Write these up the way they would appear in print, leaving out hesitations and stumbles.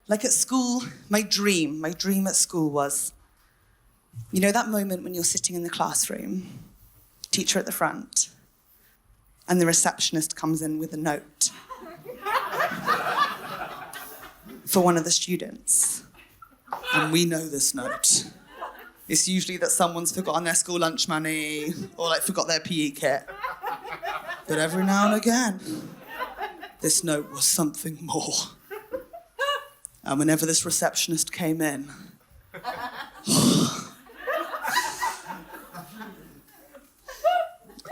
Like at school, my dream at school was, you know that moment when you're sitting in the classroom, teacher at the front, and the receptionist comes in with a note for one of the students. And we know this note. It's usually that someone's forgotten their school lunch money or like forgot their PE kit. But every now and again, this note was something more. And whenever this receptionist came in,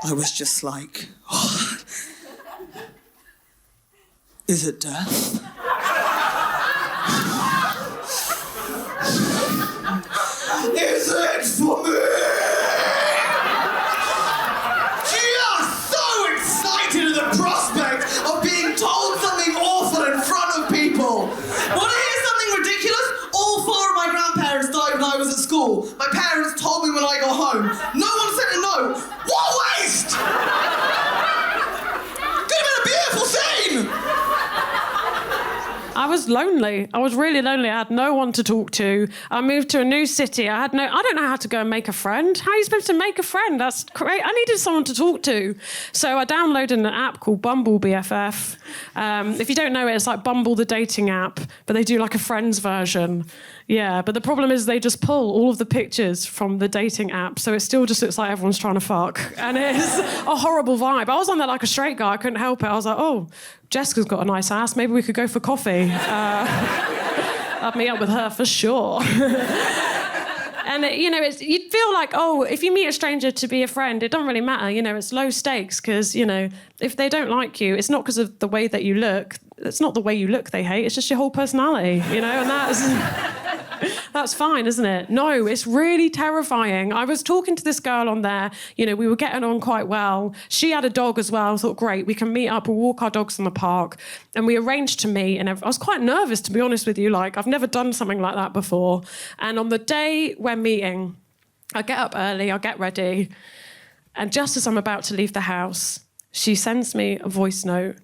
I was just like, oh, is it death? Is it for me? Just so excited at the prospect of being told something awful in front of people. Want to hear something ridiculous? All four of my grandparents died when I was at school. My parents told me when I got home. No one sent a note. What a waste! Could have been a beautiful scene! I was lonely. I was really lonely. I had no one to talk to. I moved to a new city. I don't know how to go and make a friend. How are you supposed to make a friend? That's great. I needed someone to talk to. So I downloaded an app called Bumble BFF. If you don't know it, it's like Bumble the dating app, but they do like a friends version. Yeah, but the problem is they just pull all of the pictures from the dating app, so it still just looks like everyone's trying to fuck. And it's a horrible vibe. I was on there like a straight guy. I couldn't help it. I was like, oh, Jessica's got a nice ass. Maybe we could go for coffee. I'd meet up with her for sure. And, you'd feel like, oh, if you meet a stranger to be a friend, it doesn't really matter. It's low stakes because, if they don't like you, it's not because of the way that you look. It's not the way you look they hate. It's just your whole personality, and that's fine, isn't it? No, it's really terrifying. I was talking to this girl on there. We were getting on quite well. She had a dog as well. I thought, great, we can meet up. We'll walk our dogs in the park. And we arranged to meet. And I was quite nervous, to be honest with you. Like, I've never done something like that before. And on the day we're meeting, I get up early, I get ready. And just as I'm about to leave the house, she sends me a voice note.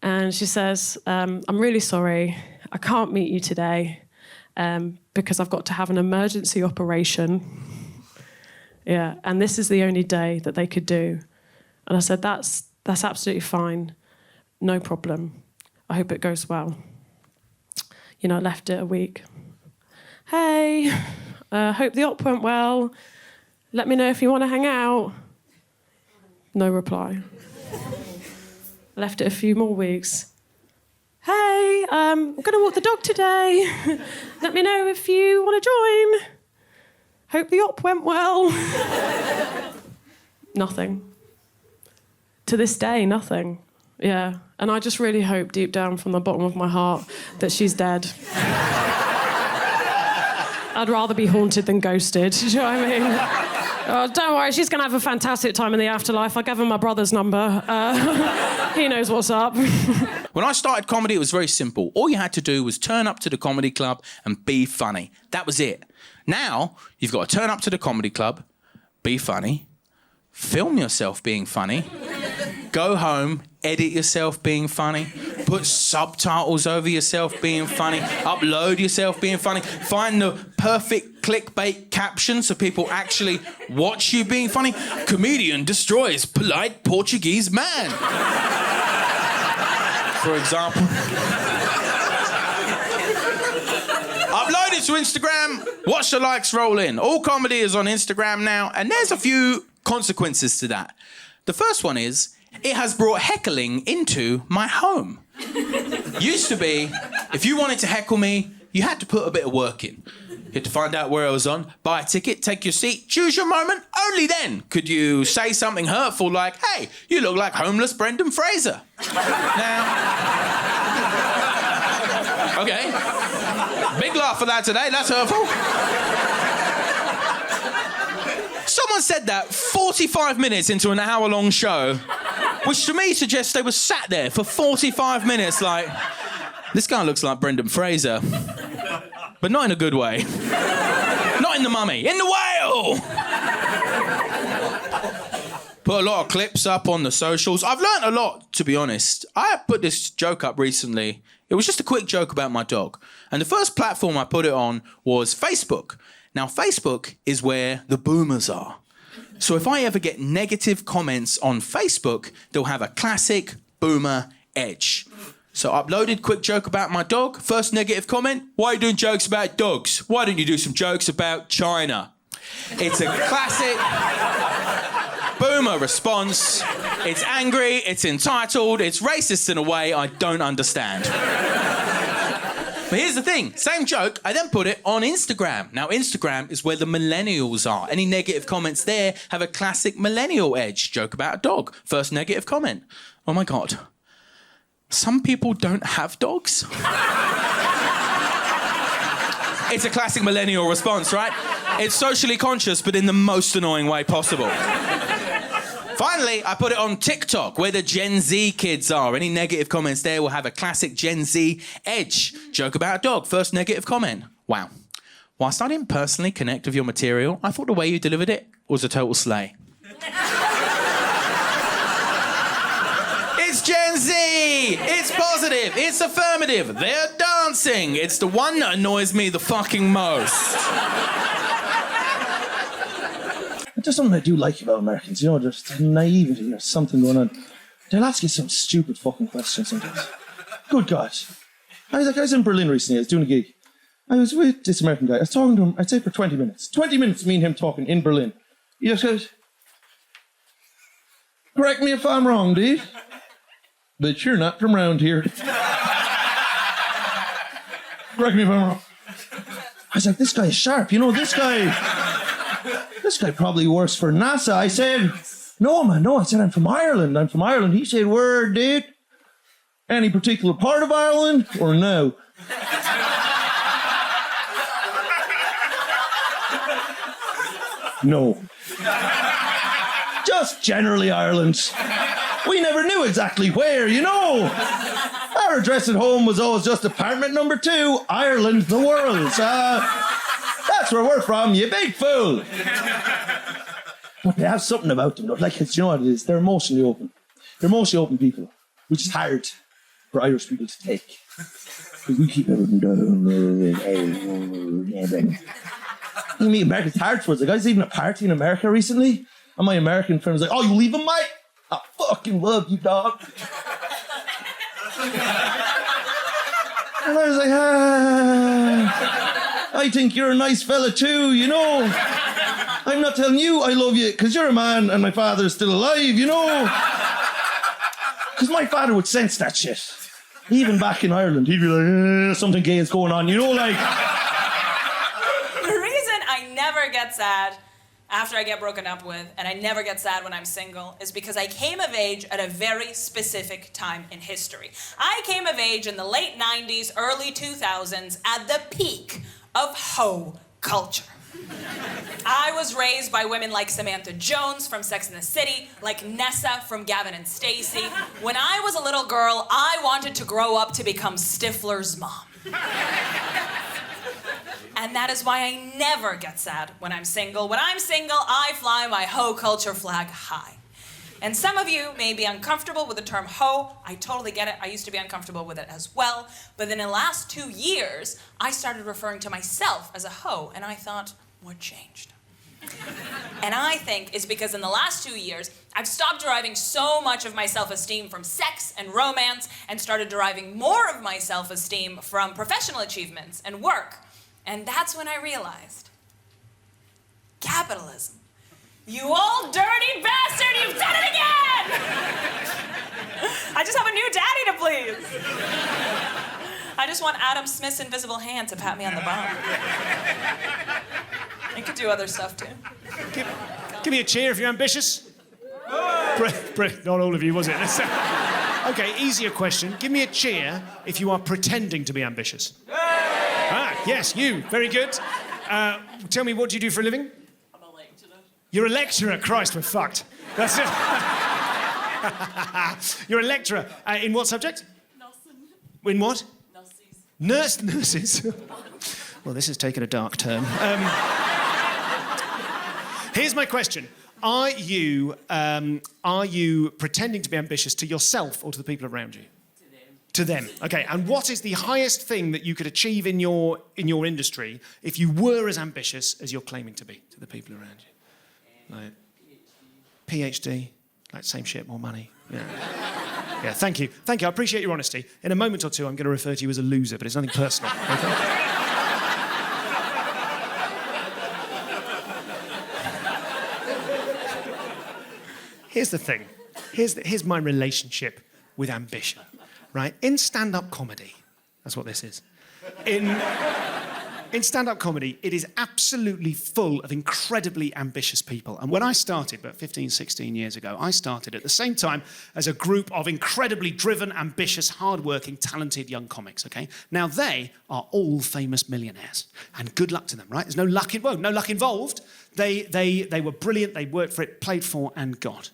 And she says, I'm really sorry. I can't meet you today. Because I've got to have an emergency operation. Yeah, and this is the only day that they could do. And I said, that's absolutely fine. No problem. I hope it goes well. I left it a week. Hey, hope the op went well. Let me know if you want to hang out. No reply. Left it a few more weeks. Hey, I'm going to walk the dog today. Let me know if you want to join. Hope the op went well. Nothing. To this day, nothing. Yeah. And I just really hope deep down from the bottom of my heart that she's dead. I'd rather be haunted than ghosted. Do you know what I mean? Oh, don't worry, she's going to have a fantastic time in the afterlife. I gave her my brother's number. He knows what's up. When I started comedy, it was very simple. All you had to do was turn up to the comedy club and be funny. That was it. Now, you've got to turn up to the comedy club, be funny, film yourself being funny, go home, edit yourself being funny, put subtitles over yourself being funny, upload yourself being funny, find the perfect clickbait caption so people actually watch you being funny. Comedian destroys polite Portuguese man. For example. Upload it to Instagram, watch the likes roll in. All comedy is on Instagram now, and there's a few consequences to that. The first one is, it has brought heckling into my home. Used to be, if you wanted to heckle me, you had to put a bit of work in. You had to find out where I was on, buy a ticket, take your seat, choose your moment. Only then could you say something hurtful like, hey, you look like homeless Brendan Fraser. Now... Okay. Big laugh for that today, that's hurtful. Someone said that 45 minutes into an hour-long show, which to me suggests they were sat there for 45 minutes like, this guy looks like Brendan Fraser. But not in a good way. Not in The Mummy, in The Whale! Put a lot of clips up on the socials. I've learnt a lot, to be honest. I put this joke up recently It was just a quick joke about my dog. And the first platform I put it on was Facebook. Now, Facebook is where the boomers are. So if I ever get negative comments on Facebook, they'll have a classic boomer edge. So I uploaded quick joke about my dog. First negative comment, why are you doing jokes about dogs? Why don't you do some jokes about China? It's a classic boomer response. It's angry, it's entitled, it's racist in a way I don't understand. But here's the thing, same joke, I then put it on Instagram. Now, Instagram is where the millennials are. Any negative comments there have a classic millennial edge. Joke about a dog. First negative comment. Oh my God. Some people don't have dogs? It's a classic millennial response, right? It's socially conscious, but in the most annoying way possible. Finally, I put it on TikTok, where the Gen Z kids are. Any negative comments there will have a classic Gen Z edge. Joke about a dog, first negative comment. Wow. Whilst I didn't personally connect with your material, I thought the way you delivered it was a total slay. It's Gen Z! It's positive! It's affirmative! They're dancing! It's the one that annoys me the fucking most. There's something I do like about Americans, you know, there's naivety, there's something going on. They'll ask you some stupid fucking questions sometimes. Good God. I was in Berlin recently, I was doing a gig. I was with this American guy, I was talking to him, I'd say for 20 minutes. 20 minutes, me and him talking in Berlin. He just goes, correct me if I'm wrong, dude, but you're not from around here. Correct me if I'm wrong. I was like, this guy is sharp, you know, this guy probably works for NASA. I said, no, man, no. I said, I'm from Ireland. He said, word, dude. Any particular part of Ireland or no? No. Just generally Ireland. We never knew exactly where, you know. Our address at home was always just apartment number 2, Ireland, the world. That's where we're from, you big fool. But they have something about them, though. Like, you know what it is? They're emotionally open. They're emotionally open people, which is hard for Irish people to take. Because we keep everything down. You meet Americans, it's hard for us. The guy's leaving a party in America recently, and my American friend was like, oh, you leaving, mate? I fucking love you, dog. And I was like, I think you're a nice fella too, you know. I'm not telling you I love you because you're a man and my father's still alive, you know. Because my father would sense that shit. Even back in Ireland, he'd be like, something gay is going on, you know, like. The reason I never get sad after I get broken up with, and I never get sad when I'm single, is because I came of age at a very specific time in history. I came of age in the late 90s, early 2000s, at the peak of hoe culture. I was raised by women like Samantha Jones from Sex and the City, like Nessa from Gavin and Stacey. When I was a little girl, I wanted to grow up to become Stifler's mom. And that is why I never get sad when I'm single. When I'm single, I fly my hoe culture flag high. And some of you may be uncomfortable with the term hoe. I totally get it. I used to be uncomfortable with it as well. But then in the last 2 years, I started referring to myself as a hoe, and I thought, what changed? And I think it's because in the last 2 years, I've stopped deriving so much of my self-esteem from sex and romance and started deriving more of my self-esteem from professional achievements and work. And that's when I realized, capitalism. You old dirty bastard, you've done it again! I just have a new daddy to please. I just want Adam Smith's invisible hand to pat me on the bum. I could do other stuff too. Give me a cheer if you're ambitious. Not all of you, was it? Okay, easier question. Give me a cheer if you are pretending to be ambitious. Ah, yes, you. Very good. Tell me, what do you do for a living? I'm a lecturer. You're a lecturer? Christ, we're fucked. That's it. You're a lecturer. In what subject? Nursing. In what? Nurses. Nurses? Well, this has taken a dark turn. Here's my question. Are you pretending to be ambitious to yourself or to the people around you? To them. To them. Okay, and what is the highest thing that you could achieve in your industry if you were as ambitious as you're claiming to be to the people around you? Like, PhD, like same shit, more money. Yeah. Yeah, thank you. Thank you. I appreciate your honesty. In a moment or two, I'm going to refer to you as a loser, but it's nothing personal. Okay? Here's the thing. Here's my relationship with ambition, right? In stand-up comedy, that's what this is. In stand-up comedy, it is absolutely full of incredibly ambitious people. And when I started, about 15, 16 years ago, I started at the same time as a group of incredibly driven, ambitious, hardworking, talented young comics, okay? Now, they are all famous millionaires. And good luck to them, right? There's no luck involved. They were brilliant, they worked for it, played for, and got.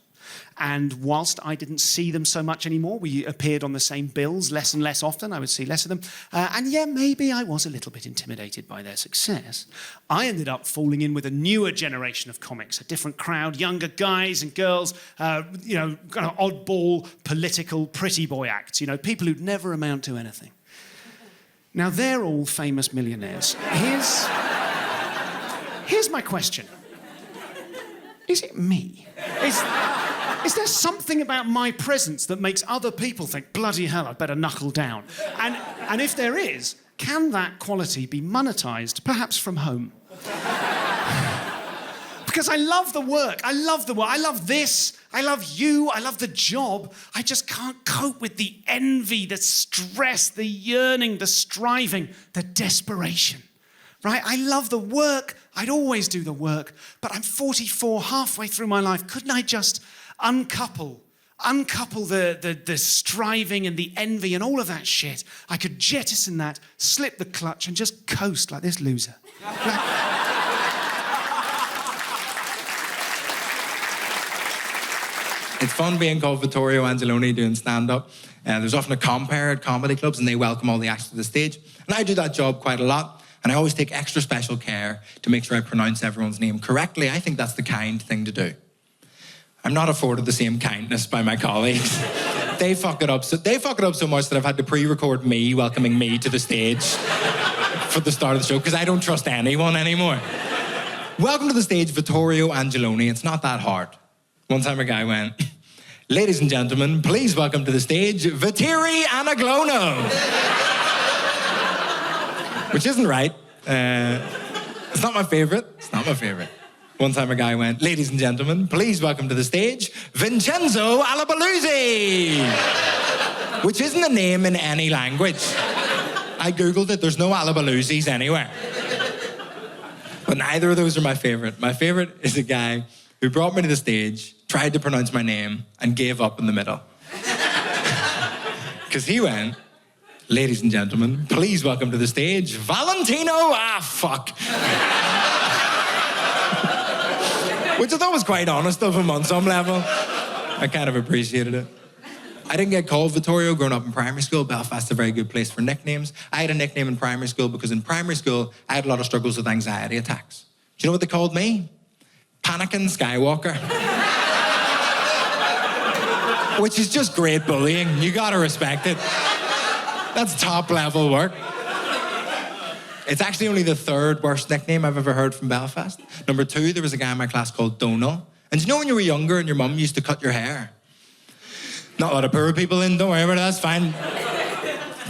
And whilst I didn't see them so much anymore, we appeared on the same bills less and less often, I would see less of them. And yeah, maybe I was a little bit intimidated by their success. I ended up falling in with a newer generation of comics, a different crowd, younger guys and girls, kind of oddball, political, pretty boy acts, people who'd never amount to anything. Now, they're all famous millionaires. Here's my question. Is it me? Is there something about my presence that makes other people think, bloody hell, I'd better knuckle down? And if there is, can that quality be monetized, perhaps from home? Because I love the work. I love this. I love you. I love the job. I just can't cope with the envy, the stress, the yearning, the striving, the desperation. Right? I love the work. I'd always do the work. But I'm 44, halfway through my life. Couldn't I just uncouple the striving and the envy and all of that shit? I could jettison that, slip the clutch, and just coast like this loser. It's fun being called Vittorio Angelone doing stand-up. There's often a compere at comedy clubs and they welcome all the acts to the stage. And I do that job quite a lot. And I always take extra special care to make sure I pronounce everyone's name correctly. I think that's the kind thing to do. I'm not afforded the same kindness by my colleagues. They fuck it up so much that I've had to pre-record me welcoming me to the stage for the start of the show because I don't trust anyone anymore. Welcome to the stage, Vittorio Angelone. It's not that hard. One time a guy went, ladies and gentlemen, please welcome to the stage, Vittorio Angelone. Which isn't right. It's not my favorite. One time a guy went, ladies and gentlemen, please welcome to the stage, Vincenzo Alabaluzzi. Which isn't a name in any language. I Googled it, there's no Alabaluzzis anywhere. But neither of those are my favorite. My favorite is a guy who brought me to the stage, tried to pronounce my name, and gave up in the middle. Because he went, ladies and gentlemen, please welcome to the stage, Valentino, Which I thought was quite honest of him on some level. I kind of appreciated it. I didn't get called Vittorio growing up in primary school. Belfast's a very good place for nicknames. I had a nickname in primary school because in primary school, I had a lot of struggles with anxiety attacks. Do you know what they called me? Panicking Skywalker. Which is just great bullying. You gotta respect it. That's top level work. It's actually only the third worst nickname I've ever heard from Belfast. Number 2, there was a guy in my class called Donal. And you know when you were younger and your mum used to cut your hair? Not a lot of poor people in, don't worry about it, that's fine.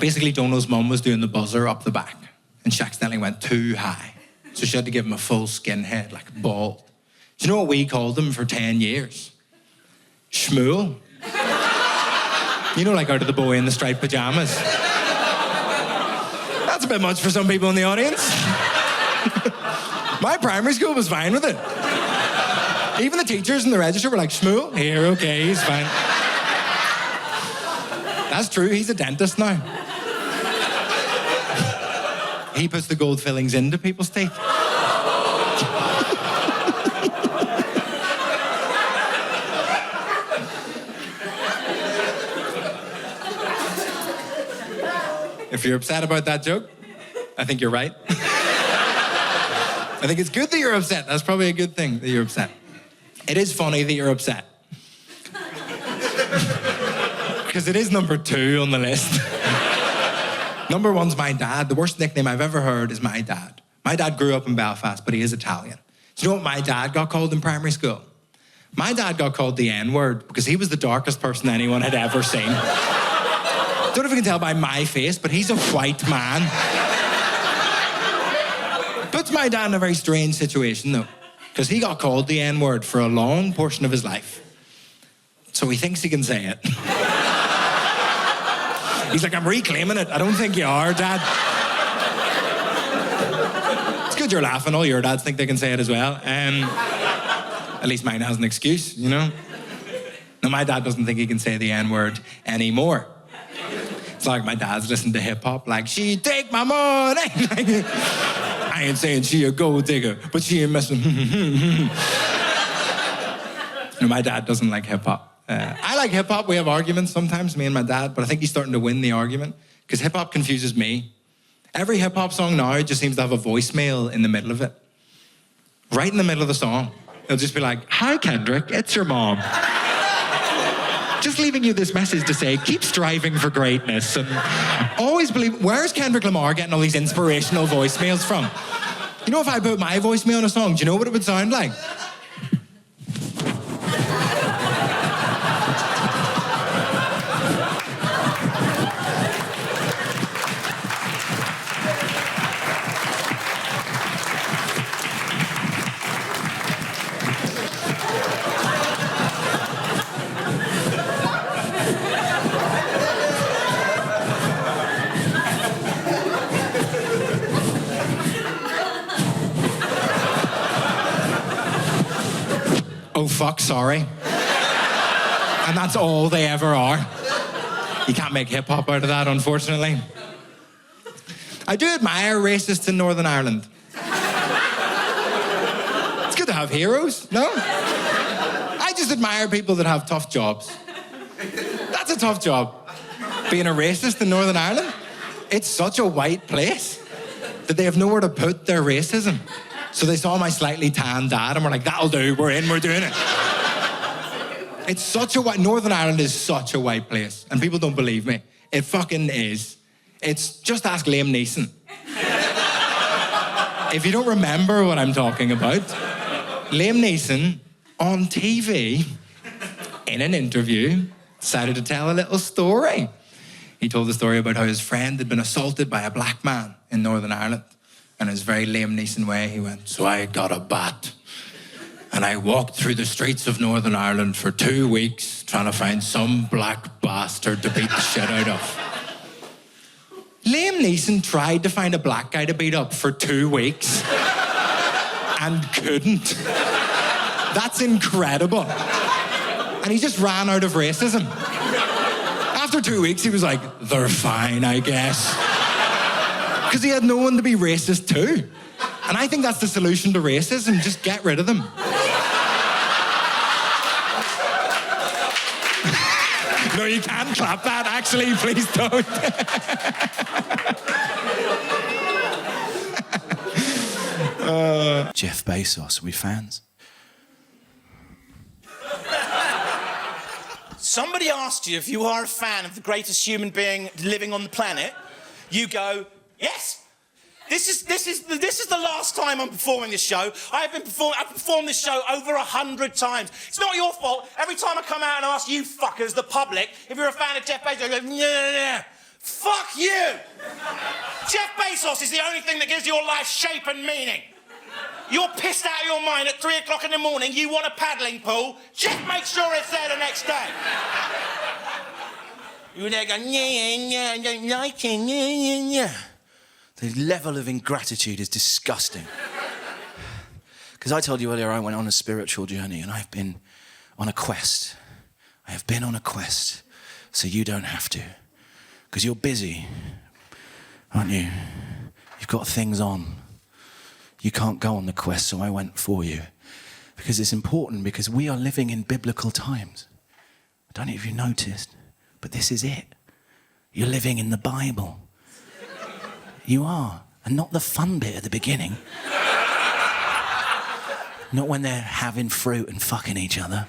Basically, Donal's mum was doing the buzzer up the back and she accidentally went too high. So she had to give him a full skinhead, like bald. Do you know what we called him for 10 years? Shmuel. You know, like out of the boy in the striped pajamas. That's a bit much for some people in the audience. My primary school was fine with it. Even the teachers in the register were like, Shmuel, here, okay, he's fine. That's true, he's a dentist now. He puts the gold fillings into people's teeth. If you're upset about that joke, I think you're right. I think it's good that you're upset. That's probably a good thing that you're upset. It is funny that you're upset. Because it is number 2 on the list. Number one's my dad. The worst nickname I've ever heard is my dad. My dad grew up in Belfast, but he is Italian. Do you know what my dad got called in primary school? My dad got called the N-word because he was the darkest person anyone had ever seen. Don't know if you can tell by my face, but he's a white man. Puts my dad in a very strange situation, though, because he got called the N-word for a long portion of his life. So he thinks he can say it. He's like, I'm reclaiming it. I don't think you are, Dad. It's good you're laughing. All your dads think they can say it as well. At least mine has an excuse, you know? No, my dad doesn't think he can say the N-word anymore. It's like my dad's listening to hip-hop, like, she take my money. I ain't saying she a gold digger, but she ain't messing. No, my dad doesn't like hip-hop. I like hip-hop. We have arguments sometimes, me and my dad, but I think he's starting to win the argument because hip-hop confuses me. Every hip-hop song now just seems to have a voicemail in the middle of it. Right in the middle of the song. It'll just be like, hi, Kendrick, it's your mom. Just leaving you this message to say, keep striving for greatness and always believe. Where's Kendrick Lamar getting all these inspirational voicemails from? You know, if I put my voicemail on a song, do you know what it would sound like? Oh, fuck, sorry. And that's all they ever are. You can't make hip-hop out of that, unfortunately. I do admire racists in Northern Ireland. It's good to have heroes, no? I just admire people that have tough jobs. That's a tough job. Being a racist in Northern Ireland, it's such a white place that they have nowhere to put their racism. So they saw my slightly tan dad and were like, that'll do, we're in, we're doing it. It's such a white, Northern Ireland is such a white place. And people don't believe me. It fucking is. It's, just ask Liam Neeson. If you don't remember what I'm talking about, Liam Neeson on TV, in an interview, decided to tell a little story. He told the story about how his friend had been assaulted by a black man in Northern Ireland. And in his very Liam Neeson way, he went, so I got a bat. And I walked through the streets of Northern Ireland for 2 weeks trying to find some black bastard to beat the shit out of. Liam Neeson tried to find a black guy to beat up for 2 weeks and couldn't. That's incredible. And he just ran out of racism. After 2 weeks, he was like, they're fine, I guess. Because he had no one to be racist to. And I think that's the solution to racism. Just get rid of them. No, you can't clap that, actually. Please don't. Jeff Bezos, are we fans? Somebody asked you if you are a fan of the greatest human being living on the planet. You go, yes. This is the last time I'm performing this show. I've performed this show over 100 times. It's not your fault. Every time I come out and ask you fuckers, the public, if you're a fan of Jeff Bezos, I go, yeah. Fuck you. Jeff Bezos is the only thing that gives your life shape and meaning. You're pissed out of your mind at 3 o'clock in the morning, you want a paddling pool, Jeff makes sure it's there the next day. You're there going, yeah, I don't like it, yeah. The level of ingratitude is disgusting. Because I told you earlier I went on a spiritual journey and I've been on a quest. I have been on a quest, so you don't have to. Because you're busy, aren't you? You've got things on. You can't go on the quest, so I went for you. Because it's important, because we are living in biblical times. I don't know if you noticed, but this is it. You're living in the Bible. You are, and not the fun bit at the beginning. Not when they're having fruit and fucking each other.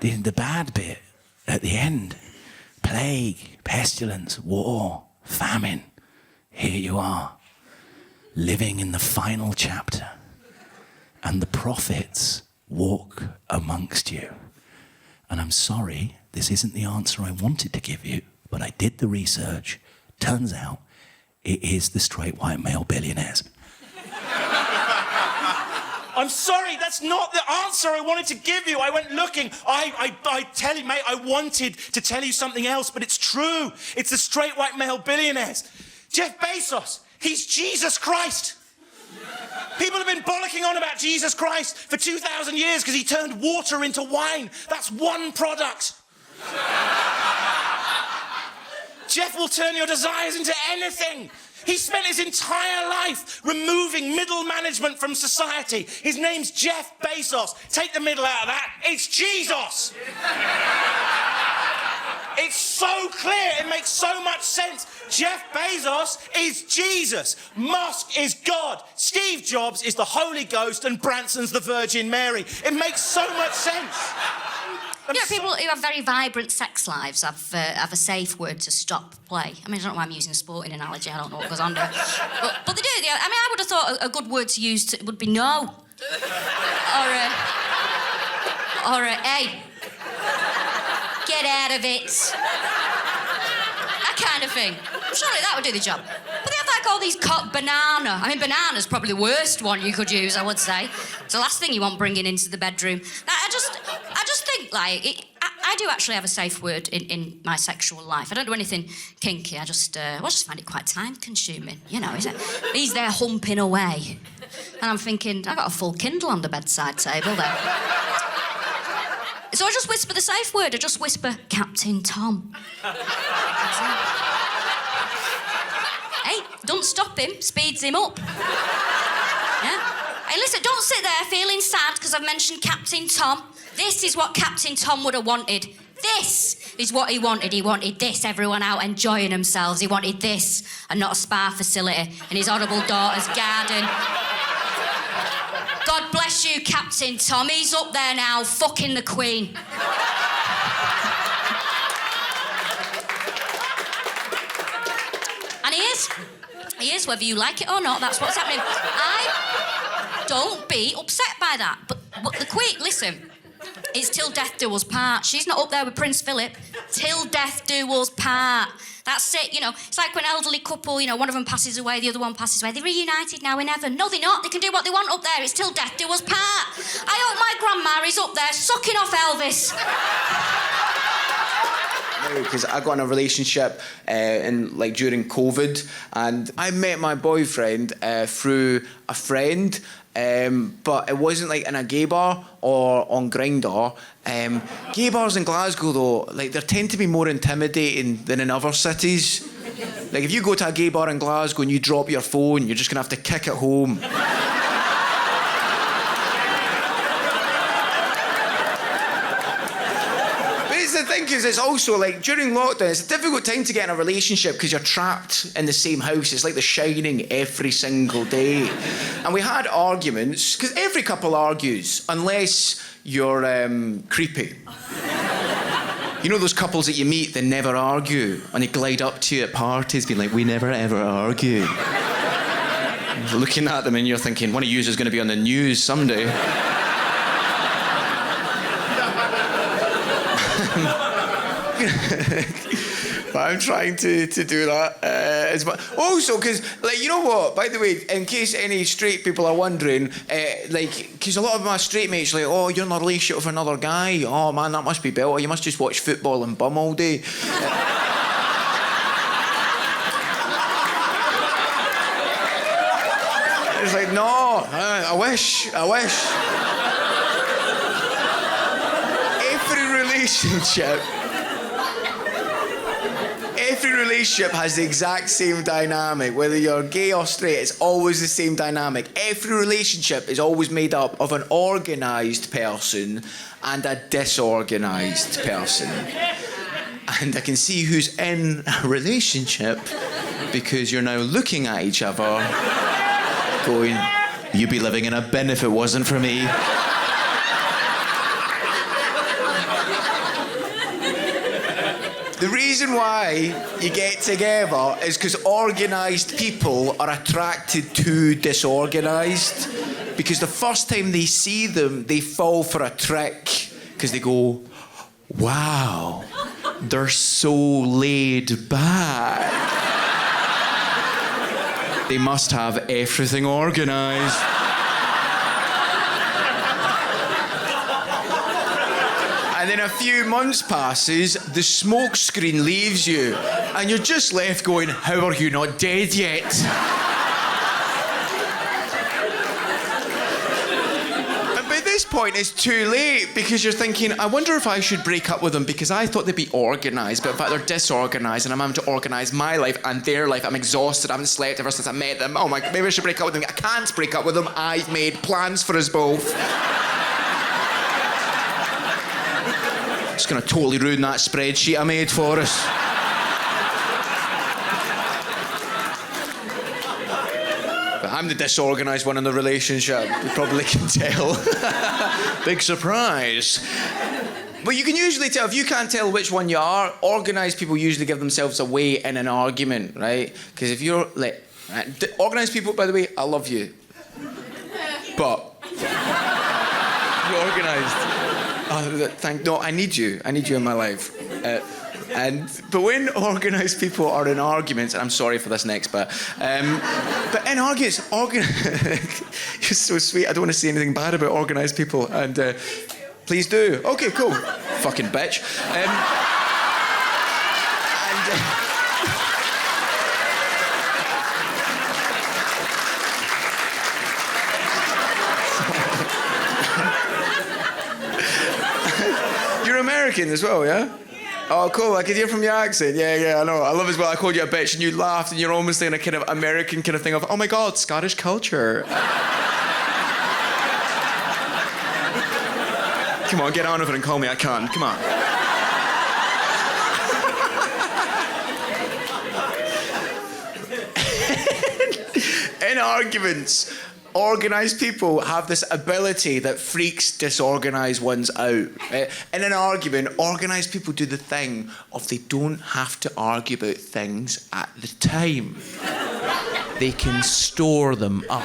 The bad bit at the end. Plague, pestilence, war, famine, here you are, living in the final chapter, and the prophets walk amongst you. And I'm sorry, this isn't the answer I wanted to give you, but I did the research. Turns out it is the straight white male billionaires. I'm sorry, that's not the answer I wanted to give you. I went looking. I tell you, mate, I wanted to tell you something else, but it's true. It's the straight white male billionaires. Jeff Bezos, he's Jesus Christ. People have been bollocking on about Jesus Christ for 2,000 years because he turned water into wine. That's one product. Jeff will turn your desires into anything. He spent his entire life removing middle management from society. His name's Jeff Bezos. Take the middle out of that. It's Jesus. It's so clear. It makes so much sense. Jeff Bezos is Jesus. Musk is God. Steve Jobs is the Holy Ghost and Branson's the Virgin Mary. It makes so much sense. People who have very vibrant sex lives have a safe word to stop play. I mean, I don't know why I'm using a sporting analogy. I don't know what goes on there. But they do. I mean, I would have thought a good word to use would be no. Or hey, get out of it. That kind of thing. Surely that would do the job. But they have like all these banana. I mean, banana's probably the worst one you could use, I would say. It's the last thing you want bringing into the bedroom. I just think, like, I do actually have a safe word in my sexual life. I don't do anything kinky. I just find it quite time-consuming. You know, he's there humping away. And I'm thinking, I've got a full Kindle on the bedside table there. So I just whisper the safe word. I just whisper, Captain Tom. Hey, don't stop him. Speeds him up. Yeah? Hey, listen, don't sit there feeling sad because I've mentioned Captain Tom. This is what Captain Tom would have wanted. This is what he wanted. He wanted this, everyone out enjoying themselves. He wanted this and not a spa facility in his horrible daughter's garden. God bless you, Captain Tom. He's up there now, fucking the Queen. And he is. He is, whether you like it or not, that's what's happening. Don't be upset by that. But the Queen, listen, it's till death do us part. She's not up there with Prince Philip. Till death do us part. That's it, you know. It's like when an elderly couple, you know, one of them passes away, the other one passes away. They're reunited now in heaven. No, they're not. They can do what they want up there. It's till death do us part. I hope my grandma is up there sucking off Elvis. Because I got in a relationship during COVID, and I met my boyfriend through a friend, but it wasn't like in a gay bar or on Grindr. Gay bars in Glasgow, though, like, they tend to be more intimidating than in other cities. Like, if you go to a gay bar in Glasgow and you drop your phone, you're just gonna have to kick it home. The thing is, it's also like during lockdown, it's a difficult time to get in a relationship because you're trapped in the same house. It's like The Shining every single day. And we had arguments, because every couple argues, unless you're creepy. You know those couples that you meet, they never argue, and they glide up to you at parties being like, we never ever argue. Looking at them and you're thinking, one of you is going to be on the news someday. But I'm trying to do that as well. Also, because, like, you know what? By the way, in case any straight people are wondering, because a lot of my straight mates are like, oh, you're in a relationship with another guy. Oh, man, that must be better. You must just watch football and bum all day. It's like, no, I wish. Every relationship has the exact same dynamic. Whether you're gay or straight, it's always the same dynamic. Every relationship is always made up of an organised person and a disorganised person. And I can see who's in a relationship because you're now looking at each other going, you'd be living in a bin if it wasn't for me. The reason why you get together is because organised people are attracted to disorganised. Because the first time they see them, they fall for a trick. Because they go, wow, they're so laid back. They must have everything organised. And then a few months passes, the smoke screen leaves you, and you're just left going, how are you not dead yet? And by this point, it's too late, because you're thinking, I wonder if I should break up with them, because I thought they'd be organised, but in fact they're disorganised, and I'm having to organise my life and their life. I'm exhausted, I haven't slept ever since I met them. Oh my, maybe I should break up with them. I can't break up with them. I've made plans for us both. It's going to totally ruin that spreadsheet I made for us. But I'm the disorganised one in the relationship. You probably can tell. Big surprise. But you can usually tell, if you can't tell which one you are, organised people usually give themselves away in an argument, right? Because if you're like... Organised people, by the way, I love you. But... you're organised. No, I need you. I need you in my life. But when organised people are in arguments, and I'm sorry for this next bit, but in arguments, you're so sweet. I don't want to say anything bad about organised people, and please do. Okay, cool. Fucking bitch. You're American as well, yeah? Oh, cool. I could hear from your accent. Yeah, I know. I love as well. I called you a bitch and you laughed and you're almost in a kind of American kind of thing of, oh my God, Scottish culture. Come on, get on with it and call me a cunt. Come on. In arguments, organised people have this ability that freaks disorganised ones out. In an argument, organised people do the thing of they don't have to argue about things at the time. They can store them up.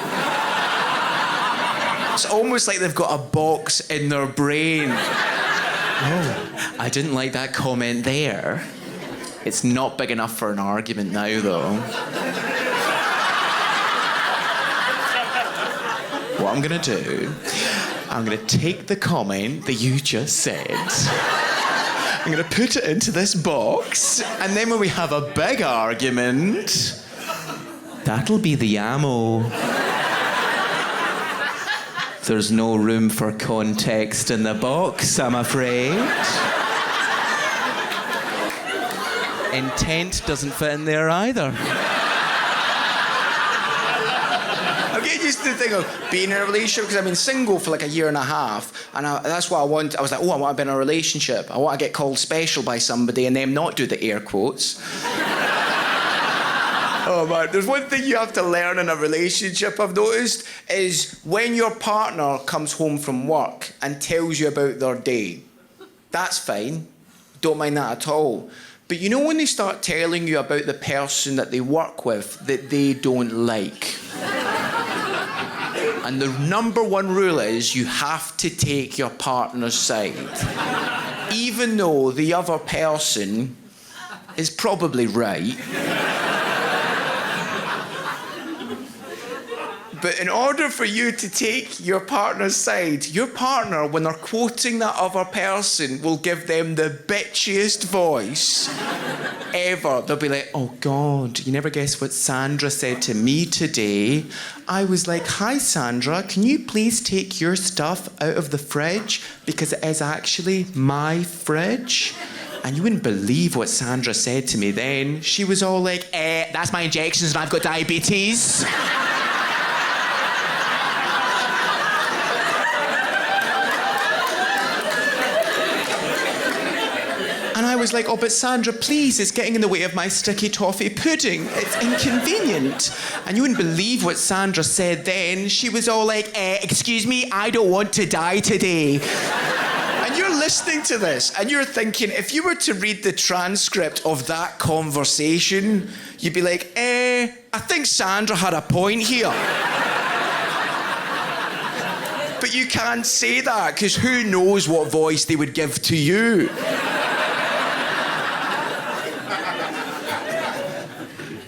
It's almost like they've got a box in their brain. Oh, I didn't like that comment there. It's not big enough for an argument now, though. What I'm going to do, I'm going to take the comment that you just said, I'm going to put it into this box, and then when we have a big argument, that'll be the ammo. There's no room for context in the box, I'm afraid. Intent doesn't fit in there either. I'm getting used to the thing of being in a relationship, because I've been single for like a year and a half, and that's what I want. I was like, oh, I want to be in a relationship. I want to get called special by somebody and them not do the air quotes. Oh man, there's one thing you have to learn in a relationship, I've noticed, is when your partner comes home from work and tells you about their day. That's fine. Don't mind that at all. But you know when they start telling you about the person that they work with that they don't like? And the number one rule is you have to take your partner's side. Even though the other person is probably right. But in order for you to take your partner's side, your partner, when they're quoting that other person, will give them the bitchiest voice ever. They'll be like, oh God, you never guess what Sandra said to me today. I was like, hi Sandra, can you please take your stuff out of the fridge? Because it is actually my fridge. And you wouldn't believe what Sandra said to me then. She was all like, that's my injections and I've got diabetes. And I was like, oh, but Sandra, please, it's getting in the way of my sticky toffee pudding. It's inconvenient. And you wouldn't believe what Sandra said then. She was all like, excuse me, I don't want to die today. And you're listening to this and you're thinking, if you were to read the transcript of that conversation, you'd be like, I think Sandra had a point here. But you can't say that, because who knows what voice they would give to you.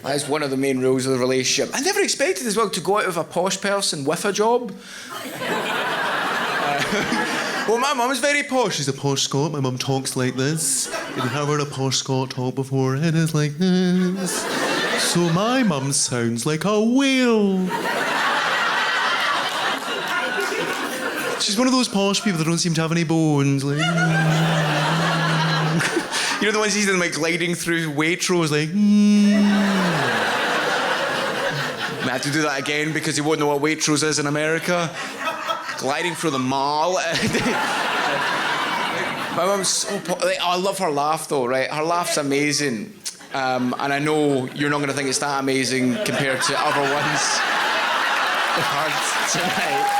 That's one of the main rules of the relationship. I never expected as well to go out with a posh person with a job. Well, my mum's very posh. She's a posh Scot. My mum talks like this. If you have heard a posh Scot talk before, it is like this. So my mum sounds like a whale. She's one of those posh people that don't seem to have any bones. Like, You know the ones he's in, like, gliding through Waitrose, like... I have to do that again because he won't know what Waitrose is in America. Gliding through the mall. My mum's so... I love her laugh, though, right? Her laugh's amazing. And I know you're not going to think it's that amazing compared to other ones we've heard tonight.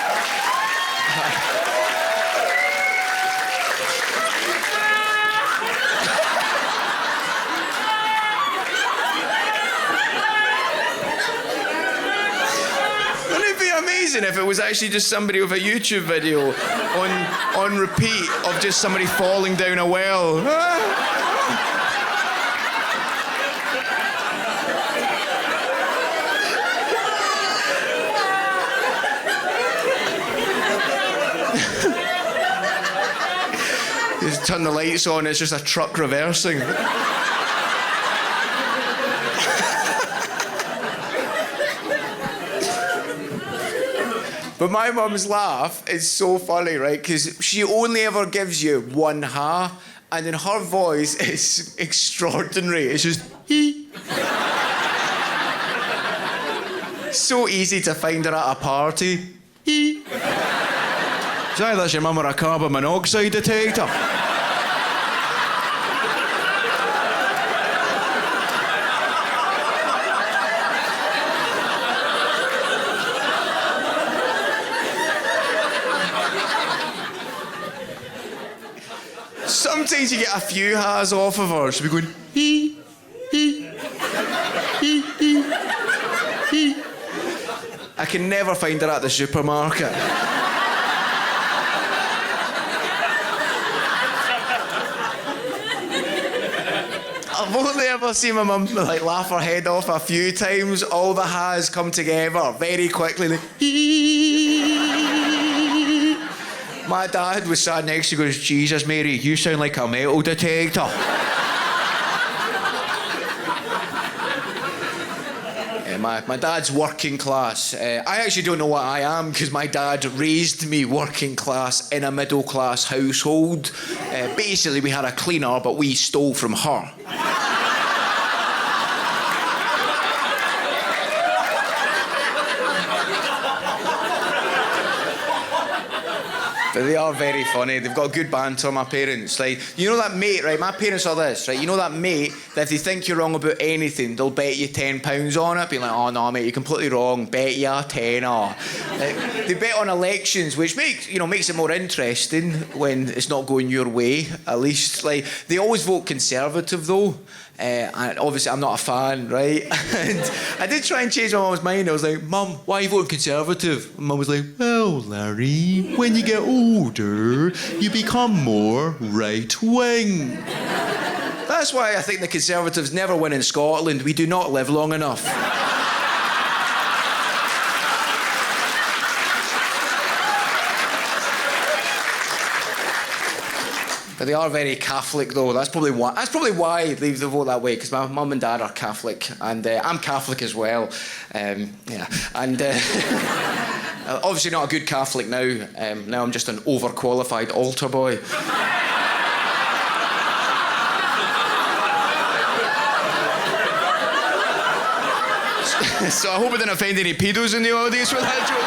Amazing if it was actually just somebody with a YouTube video on repeat of just somebody falling down a well. Just turn the lights on, it's just a truck reversing. But my mum's laugh is so funny, right? Because she only ever gives you one ha, and then her voice is extraordinary. It's just hee. So easy to find her at a party. Hee. Say that's your mum or a carbon monoxide detector. Sometimes you get a few ha's off of her. She'll be going, hee, hee, hee, hee, hee. I can never find her at the supermarket. I've only ever seen my mum like laugh her head off a few times. All the ha's come together very quickly. Like, my dad was sat next to me and goes, Jesus, Mary, you sound like a metal detector. My dad's working class. I actually don't know what I am because my dad raised me working class in a middle class household. Basically, we had a cleaner, but we stole from her. But they are very funny. They've got good banter, my parents. Like, you know that mate, right? My parents are this, right? You know that mate that if they think you're wrong about anything, they'll bet you £10 on it. Being like, oh no, mate, you're completely wrong. Bet you a tenner. They bet on elections, which makes it more interesting when it's not going your way. At least, like, they always vote Conservative though. And obviously I'm not a fan, right? And I did try and change my mum's mind. I was like, Mum, why are you voting Conservative? And Mum was like, well, Larry, when you get older, you become more right-wing. That's why I think the Conservatives never win in Scotland. We do not live long enough. But they are very Catholic, though. That's probably why they vote that way, because my mum and dad are Catholic, and I'm Catholic as well. And obviously not a good Catholic now. Now I'm just an overqualified altar boy. So I hope I didn't offend any pedos in the audience with that joke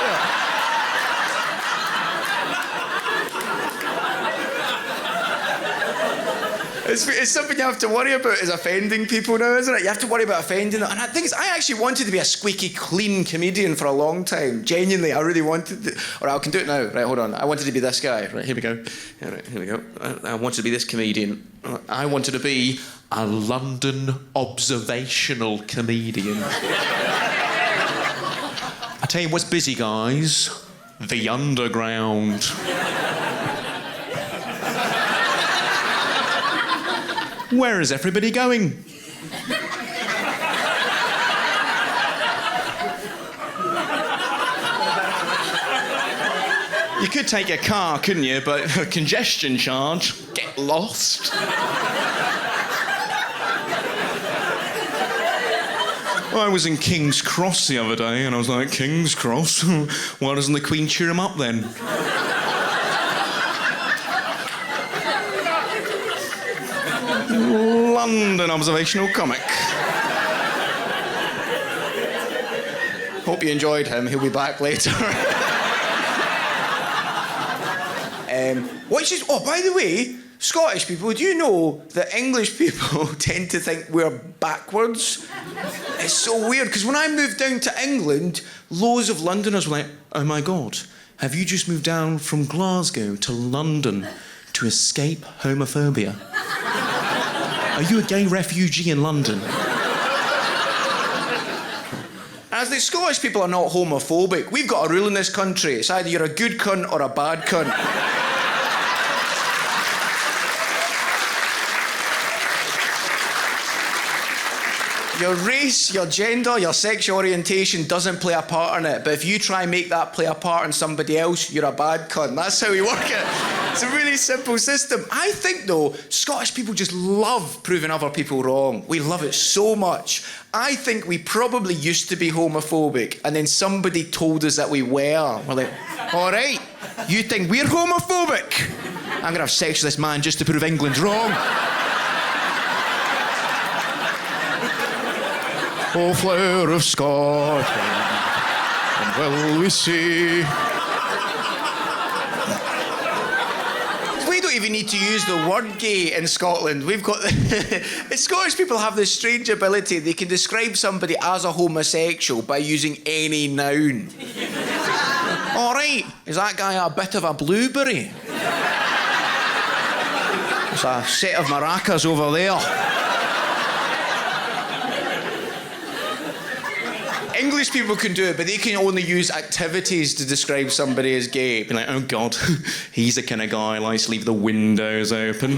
there. It's something you have to worry about is offending people now, isn't it? You have to worry about offending them. And the thing is, I actually wanted to be a squeaky clean comedian for a long time. Genuinely, I really wanted to. All right, I can do it now. Right, hold on. I wanted to be this guy. Right, here we go. All right, here we go. I wanted to be this comedian. I wanted to be A London observational comedian. I tell you what's busy, guys. The underground. Where is everybody going? You could take a car, couldn't you? But a congestion charge, get lost. I was in King's Cross the other day, and I was like, King's Cross? Why doesn't the Queen cheer him up then? London observational comic. Hope you enjoyed him. He'll be back later. Oh, by the way, Scottish people, do you know that English people tend to think we're backwards? It's so weird, because when I moved down to England, loads of Londoners were like, oh my God, have you just moved down from Glasgow to London to escape homophobia? Are you a gay refugee in London? As the Scottish people are not homophobic, we've got a rule in this country. It's either you're a good cunt or a bad cunt. Your race, your gender, your sexual orientation doesn't play a part in it. But if you try and make that play a part in somebody else, you're a bad cunt. That's how we work it. It's a really simple system. I think, though, Scottish people just love proving other people wrong. We love it so much. I think we probably used to be homophobic, and then somebody told us that we were. We're like, all right, you think we're homophobic? I'm going to have sex with this man just to prove England's wrong. Oh, flower of Scotland, and will we see? We don't even need to use the word gay in Scotland. We've got... Scottish people have this strange ability. They can describe somebody as a homosexual by using any noun. All right, is that guy a bit of a blueberry? There's a set of maracas over there. English people can do it, but they can only use activities to describe somebody as gay. Be like, oh God, he's the kind of guy who likes to leave the windows open.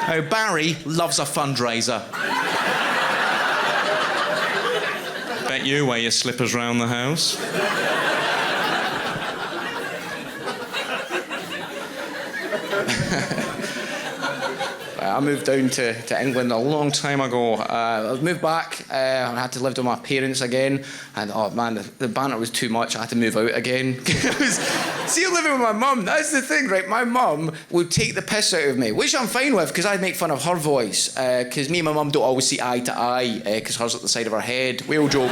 Oh, Barry loves a fundraiser. Bet you wear your slippers round the house. I moved down to England a long time ago. I moved back and I had to live with my parents again. And oh man, the banter was too much. I had to move out again. See, living with my mum, that's the thing, right? My mum would take the piss out of me, which I'm fine with because I'd make fun of her voice. Because me and my mum don't always see eye to eye because hers at the side of her head. Whale joke.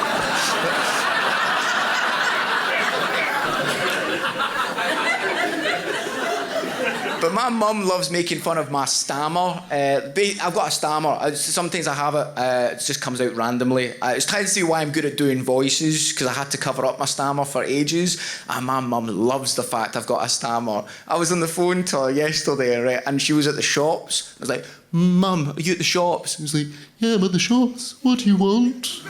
But my mum loves making fun of my stammer. I've got a stammer. Sometimes I have it. It just comes out randomly. It's trying to see why I'm good at doing voices, because I had to cover up my stammer for ages. And my mum loves the fact I've got a stammer. I was on the phone to her yesterday, right, and she was at the shops. I was like, Mum, are you at the shops? I was like, yeah, I'm at the shops. What do you want?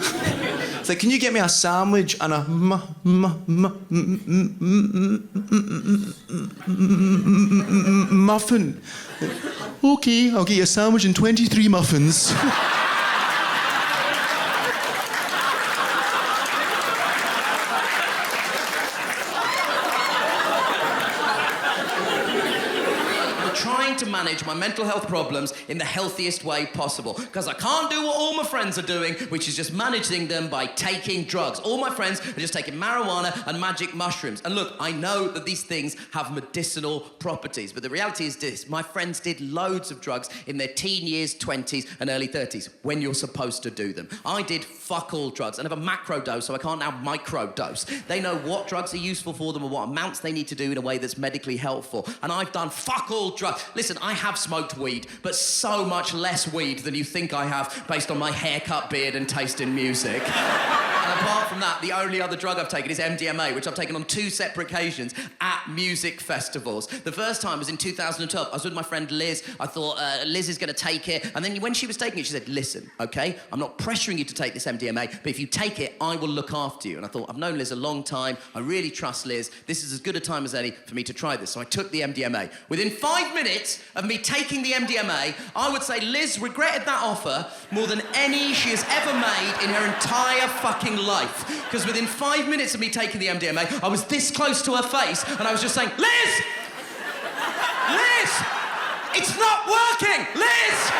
It's like, can you get me a sandwich and a muffin? Okay, I'll get you a sandwich and 23 muffins. To manage my mental health problems in the healthiest way possible, because I can't do what all my friends are doing, which is just managing them by taking drugs. All my friends are just taking marijuana and magic mushrooms. And look, I know that these things have medicinal properties, but the reality is this: my friends did loads of drugs in their teen years, 20s and early 30s, when you're supposed to do them. I did fuck all drugs and have a macro dose, so I can't now micro dose. They know what drugs are useful for them and what amounts they need to do in a way that's medically helpful. And I've done fuck all drugs. Listen, listen, I have smoked weed, but so much less weed than you think I have based on my haircut, beard, and taste in music. And apart from that, the only other drug I've taken is MDMA, which I've taken on 2 separate occasions at music festivals. The first time was in 2012. I was with my friend Liz. I thought, Liz is going to take it. And then when she was taking it, she said, listen, OK, I'm not pressuring you to take this MDMA, but if you take it, I will look after you. And I thought, I've known Liz a long time. I really trust Liz. This is as good a time as any for me to try this. So I took the MDMA. Within 5 minutes of me taking the MDMA, I would say Liz regretted that offer more than any she has ever made in her entire fucking life. Because within 5 minutes of me taking the MDMA, I was this close to her face, and I was just saying, Liz! Liz! It's not working! Liz!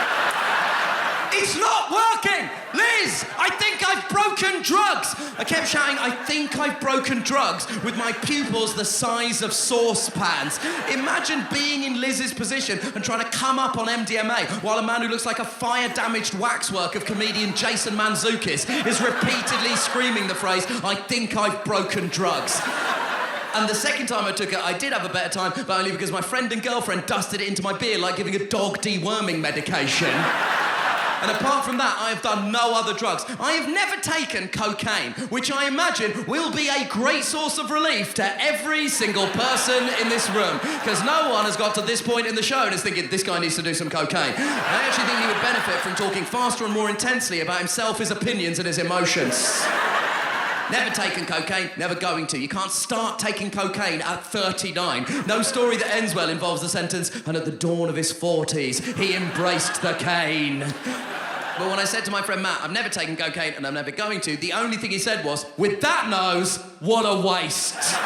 It's not working! Liz, I think I've broken drugs! I kept shouting, I think I've broken drugs, with my pupils the size of saucepans. Imagine being in Liz's position and trying to come up on MDMA while a man who looks like a fire-damaged waxwork of comedian Jason Mantzoukas is repeatedly screaming the phrase, I think I've broken drugs. And the second time I took it, I did have a better time, but only because my friend and girlfriend dusted it into my beer like giving a dog deworming medication. And apart from that, I have done no other drugs. I have never taken cocaine, which I imagine will be a great source of relief to every single person in this room, because no one has got to this point in the show and is thinking, this guy needs to do some cocaine. I actually think he would benefit from talking faster and more intensely about himself, his opinions, and his emotions. Never taken cocaine, never going to. You can't start taking cocaine at 39. No story that ends well involves the sentence, and at the dawn of his 40s, he embraced the cane. But when I said to my friend Matt, I've never taken cocaine and I'm never going to, the only thing he said was, with that nose, what a waste.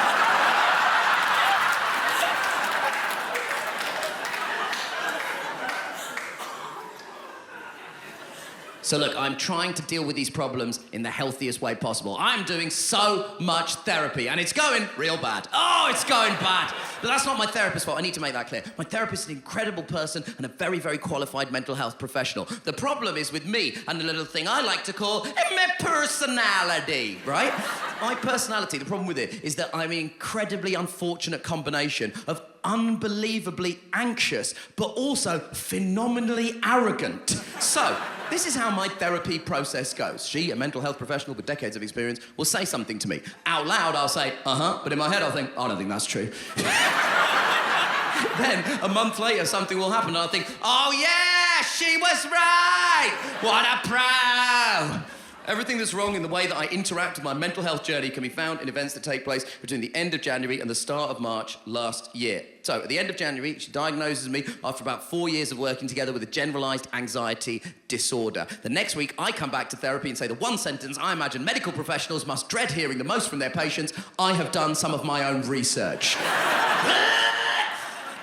So look, I'm trying to deal with these problems in the healthiest way possible. I'm doing so much therapy, and it's going real bad. Oh, it's going bad. But that's not my therapist's fault. I need to make that clear. My therapist is an incredible person and a very, very qualified mental health professional. The problem is with me and the little thing I like to call my personality, right? My personality, the problem with it is that I'm an incredibly unfortunate combination of unbelievably anxious, but also phenomenally arrogant. So, this is how my therapy process goes. She, a mental health professional with decades of experience, will say something to me. Out loud, I'll say, uh-huh, but in my head, I'll think, I don't think that's true. Then, a month later, something will happen, and I'll think, oh yeah, she was right! What a pro! Everything that's wrong in the way that I interact with my mental health journey can be found in events that take place between the end of January and the start of March last year. So, at the end of January, she diagnoses me after about 4 years of working together with a generalised anxiety disorder. The next week, I come back to therapy and say the one sentence I imagine medical professionals must dread hearing the most from their patients: I have done some of my own research.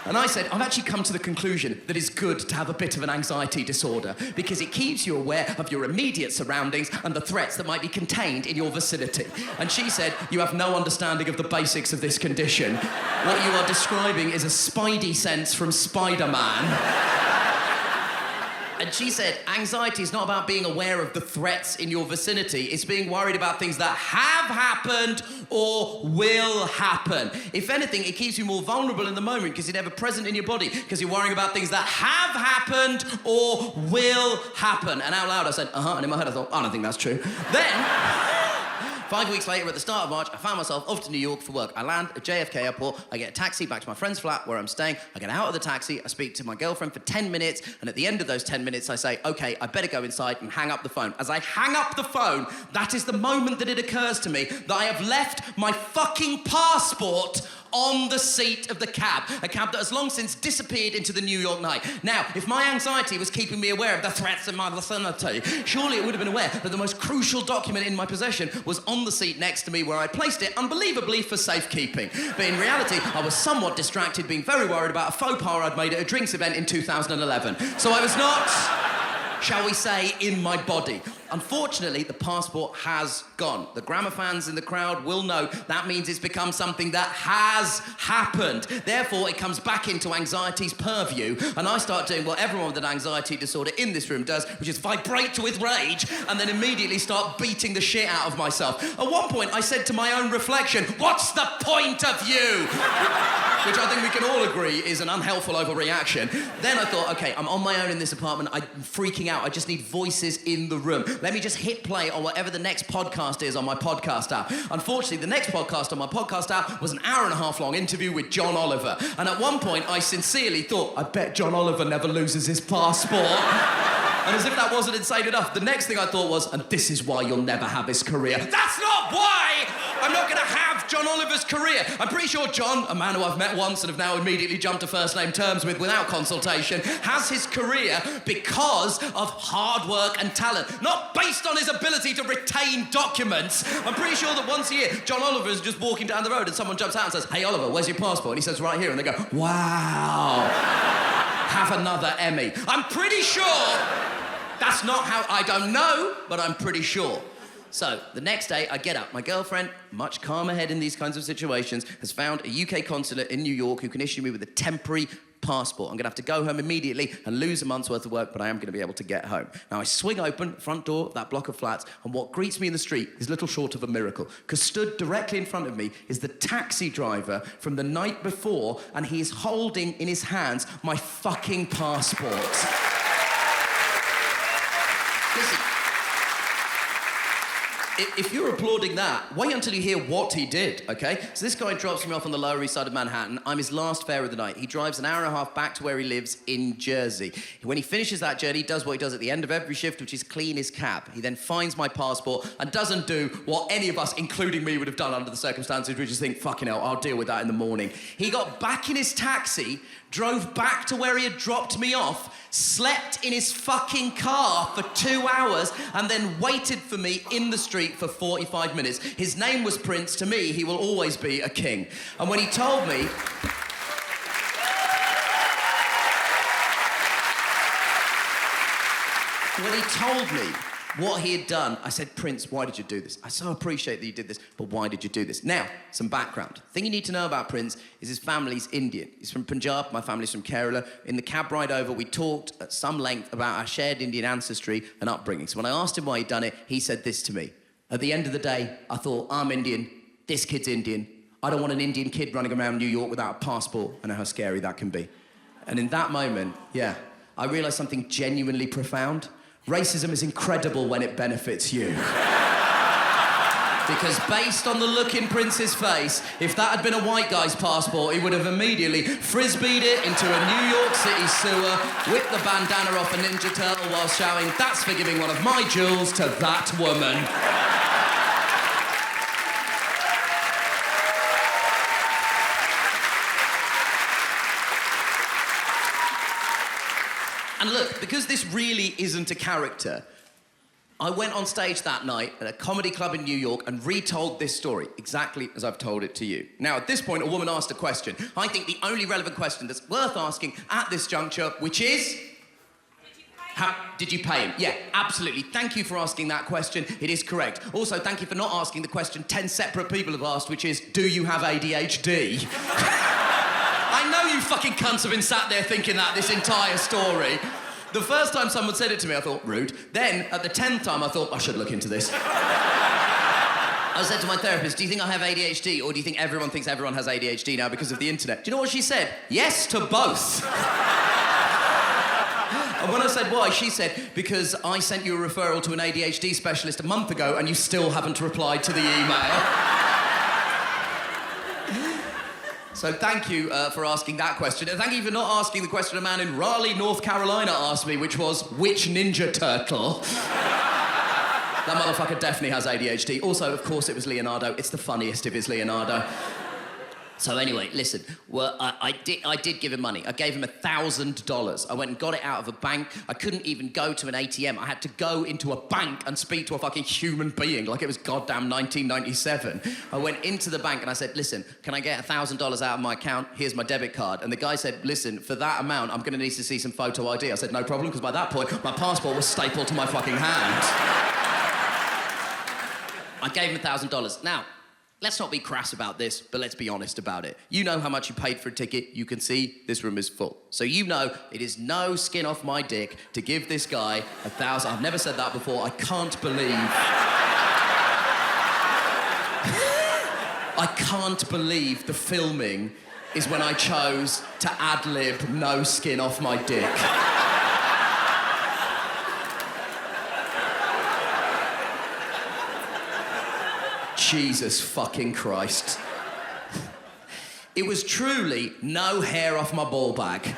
And I said, I've actually come to the conclusion that it's good to have a bit of an anxiety disorder because it keeps you aware of your immediate surroundings and the threats that might be contained in your vicinity. And she said, you have no understanding of the basics of this condition. What you are describing is a spidey sense from Spider-Man. And she said, anxiety is not about being aware of the threats in your vicinity. It's being worried about things that have happened or will happen. If anything, it keeps you more vulnerable in the moment because you're never present in your body because you're worrying about things that have happened or will happen. And out loud, I said, uh-huh. And in my head, I thought, I don't think that's true. Then... 5 weeks later, at the start of March, I found myself off to New York for work. I land at JFK Airport, I get a taxi back to my friend's flat where I'm staying, I get out of the taxi, I speak to my girlfriend for 10 minutes, and at the end of those 10 minutes, I say, okay, I better go inside and hang up the phone. As I hang up the phone, that is the moment that it occurs to me that I have left my fucking passport on the seat of the cab, a cab that has long since disappeared into the New York night. Now, if my anxiety was keeping me aware of the threats in my vicinity, surely it would have been aware that the most crucial document in my possession was on the seat next to me where I placed it, unbelievably, for safekeeping. But in reality, I was somewhat distracted, being very worried about a faux pas I'd made at a drinks event in 2011. So I was not, shall we say, in my body. Unfortunately, the passport has gone. The grammar fans in the crowd will know that means it's become something that has happened. Therefore, it comes back into anxiety's purview, and I start doing what everyone with an anxiety disorder in this room does, which is vibrate with rage, and then immediately start beating the shit out of myself. At one point, I said to my own reflection, "What's the point of you?" Which I think we can all agree is an unhelpful overreaction. Then I thought, okay, I'm on my own in this apartment. I'm freaking out. I just need voices in the room. Let me just hit play on whatever the next podcast is on my podcast app. Unfortunately, the next podcast on my podcast app was an hour-and-a-half long interview with John Oliver. And at one point, I sincerely thought, I bet John Oliver never loses his passport. And as if that wasn't insane enough, the next thing I thought was, and this is why you'll never have his career. That's not why! I'm not going to have John Oliver's career. I'm pretty sure John, a man who I've met once and have now immediately jumped to first-name terms with without consultation, has his career because of hard work and talent, not based on his ability to retain documents. I'm pretty sure that once a year, John Oliver is just walking down the road and someone jumps out and says, "Hey, Oliver, where's your passport?" And he says, "Right here." And they go, "Wow. Have another Emmy." I'm pretty sure that's not how... I don't know, but I'm pretty sure. So, the next day, I get up. My girlfriend, much calmer head in these kinds of situations, has found a UK consulate in New York who can issue me with a temporary passport. I'm going to have to go home immediately and lose a month's worth of work, but I am going to be able to get home. Now, I swing open the front door of that block of flats, and what greets me in the street is little short of a miracle, because stood directly in front of me is the taxi driver from the night before, and he is holding in his hands my fucking passport. Listen, if you're applauding that, wait until you hear what he did, okay? So this guy drops me off on the Lower East Side of Manhattan. I'm his last fare of the night. He drives an hour and a half back to where he lives in Jersey. When he finishes that journey, he does what he does at the end of every shift, which is clean his cab. He then finds my passport and doesn't do what any of us, including me, would have done under the circumstances, which is think, fucking hell, I'll deal with that in the morning. He got back in his taxi, drove back to where he had dropped me off, slept in his fucking car for 2 hours, and then waited for me in the street for 45 minutes. His name was Prince. To me, he will always be a king. And when he told me... when he told me what he had done, I said, "Prince, why did you do this? I so appreciate that you did this, but why did you do this?" Now, some background. The thing you need to know about Prince is his family's Indian. He's from Punjab, my family's from Kerala. In the cab ride over, we talked at some length about our shared Indian ancestry and upbringing. So when I asked him why he'd done it, he said this to me. At the end of the day, I thought, I'm Indian, this kid's Indian. I don't want an Indian kid running around New York without a passport. I know how scary that can be. And in that moment, yeah, I realised something genuinely profound. Racism is incredible when it benefits you. Because based on the look in Prince's face, if that had been a white guy's passport, he would have immediately frisbeed it into a New York City sewer, whipped the bandana off a Ninja Turtle while shouting, "That's for giving one of my jewels to that woman." And look, because this really isn't a character, I went on stage that night at a comedy club in New York and retold this story exactly as I've told it to you. Now, at this point, a woman asked a question. I think the only relevant question that's worth asking at this juncture, which is... Did you pay him? Yeah, absolutely. Thank you for asking that question. It is correct. Also, thank you for not asking the question 10 separate people have asked, which is, do you have ADHD? I know you fucking cunts have been sat there thinking that this entire story. The first time someone said it to me, I thought, rude. Then, at the 10th time, I thought, I should look into this. I said to my therapist, do you think I have ADHD, or do you think everyone thinks everyone has ADHD now because of the internet? Do you know what she said? Yes to both. And when I said why, she said, because I sent you a referral to an ADHD specialist a month ago and you still haven't replied to the email. So thank you for asking that question. And thank you for not asking the question a man in Raleigh, North Carolina asked me, which was, which Ninja Turtle? That motherfucker definitely has ADHD. Also, of course, it was Leonardo. It's the funniest if it's Leonardo. So anyway, listen, well, I did give him money. I gave him $1,000. I went and got it out of a bank. I couldn't even go to an ATM. I had to go into a bank and speak to a fucking human being like it was goddamn 1997. I went into the bank and I said, listen, can I get $1,000 out of my account? Here's my debit card. And the guy said, listen, for that amount, I'm going to need to see some photo ID. I said, no problem, because by that point, my passport was stapled to my fucking hand. I gave him $1,000. Now, let's not be crass about this, but let's be honest about it. You know how much you paid for a ticket. You can see this room is full. So you know it is no skin off my dick to give this guy $1,000. I've never said that before. I can't believe... I can't believe the filming is when I chose to ad-lib no skin off my dick. Jesus fucking Christ. It was truly no hair off my ball bag.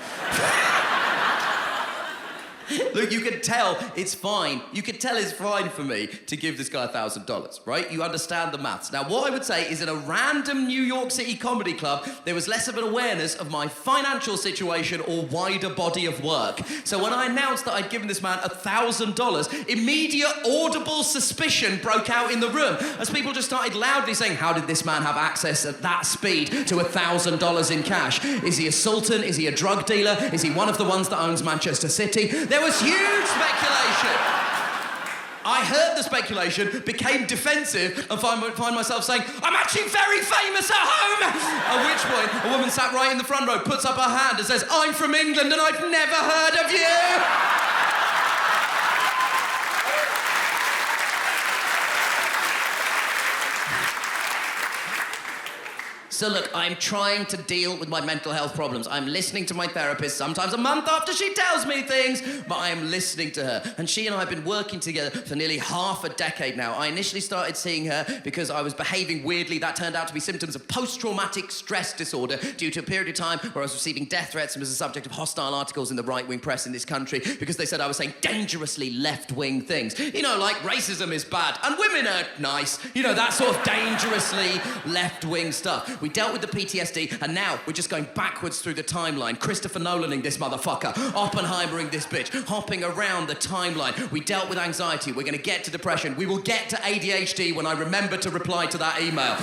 Look, you can tell it's fine. You can tell it's fine for me to give this guy $1,000, right? You understand the maths. Now, what I would say is in a random New York City comedy club, there was less of an awareness of my financial situation or wider body of work. So when I announced that I'd given this man $1,000, immediate audible suspicion broke out in the room as people just started loudly saying, how did this man have access at that speed to $1,000 in cash? Is he a sultan? Is he a drug dealer? Is he one of the ones that owns Manchester City? There was huge speculation. I heard the speculation, became defensive, and find myself saying, I'm actually very famous at home! At which point, a woman sat right in the front row, puts up her hand and says, I'm from England and I've never heard of you! So look, I'm trying to deal with my mental health problems. I'm listening to my therapist, sometimes a month after she tells me things, but I am listening to her. And she and I have been working together for nearly half a decade now. I initially started seeing her because I was behaving weirdly. That turned out to be symptoms of post-traumatic stress disorder due to a period of time where I was receiving death threats and was the subject of hostile articles in the right-wing press in this country because they said I was saying dangerously left-wing things. You know, like racism is bad and women are nice. You know, that sort of dangerously left-wing stuff. We dealt with the PTSD, and now we're just going backwards through the timeline. Christopher Nolaning this motherfucker, Oppenheimering this bitch, hopping around the timeline. We dealt with anxiety. We're going to get to depression. We will get to ADHD when I remember to reply to that email.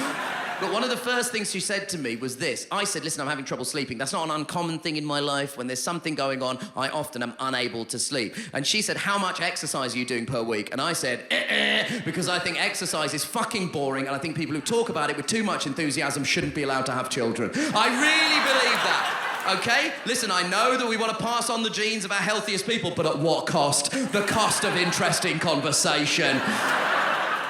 But one of the first things she said to me was this. I said, listen, I'm having trouble sleeping. That's not an uncommon thing in my life. When there's something going on, I often am unable to sleep. And she said, how much exercise are you doing per week? And I said, because I think exercise is fucking boring, and I think people who talk about it with too much enthusiasm shouldn't be allowed to have children. I really believe that. Okay? Listen, I know that we want to pass on the genes of our healthiest people, but at what cost? The cost of interesting conversation.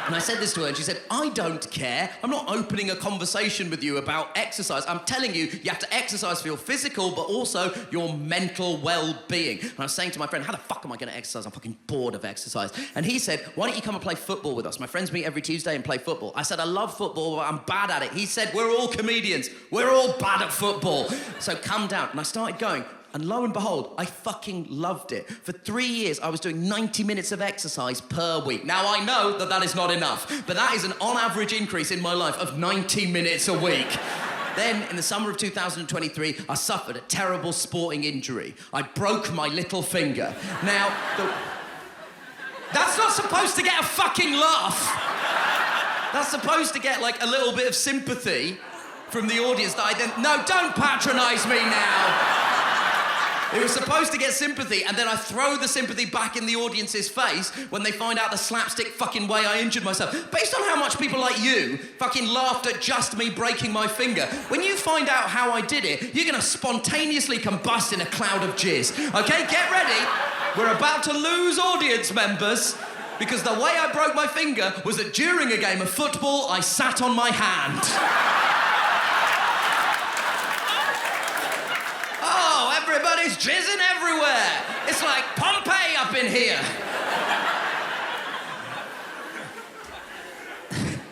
And I said this to her, and she said, I don't care. I'm not opening a conversation with you about exercise. I'm telling you, you have to exercise for your physical, but also your mental well-being. And I was saying to my friend, how the fuck am I going to exercise? I'm fucking bored of exercise. And he said, why don't you come and play football with us? My friends meet every Tuesday and play football. I said, I love football, but I'm bad at it. He said, we're all comedians. We're all bad at football. So come down. And I started going. And lo and behold, I fucking loved it. For 3 years, I was doing 90 minutes of exercise per week. Now, I know that that is not enough, but that is an on-average increase in my life of 90 minutes a week. Then, in the summer of 2023, I suffered a terrible sporting injury. I broke my little finger. Now, that's not supposed to get a fucking laugh. That's supposed to get, like, a little bit of sympathy from the audience that I then... No, don't patronise me now. It was supposed to get sympathy, and then I throw the sympathy back in the audience's face when they find out the slapstick fucking way I injured myself. Based on how much people like you fucking laughed at just me breaking my finger, when you find out how I did it, you're gonna spontaneously combust in a cloud of jizz. Okay, get ready. We're about to lose audience members because the way I broke my finger was that during a game of football, I sat on my hand. Everybody's jizzing everywhere. It's like Pompeii up in here.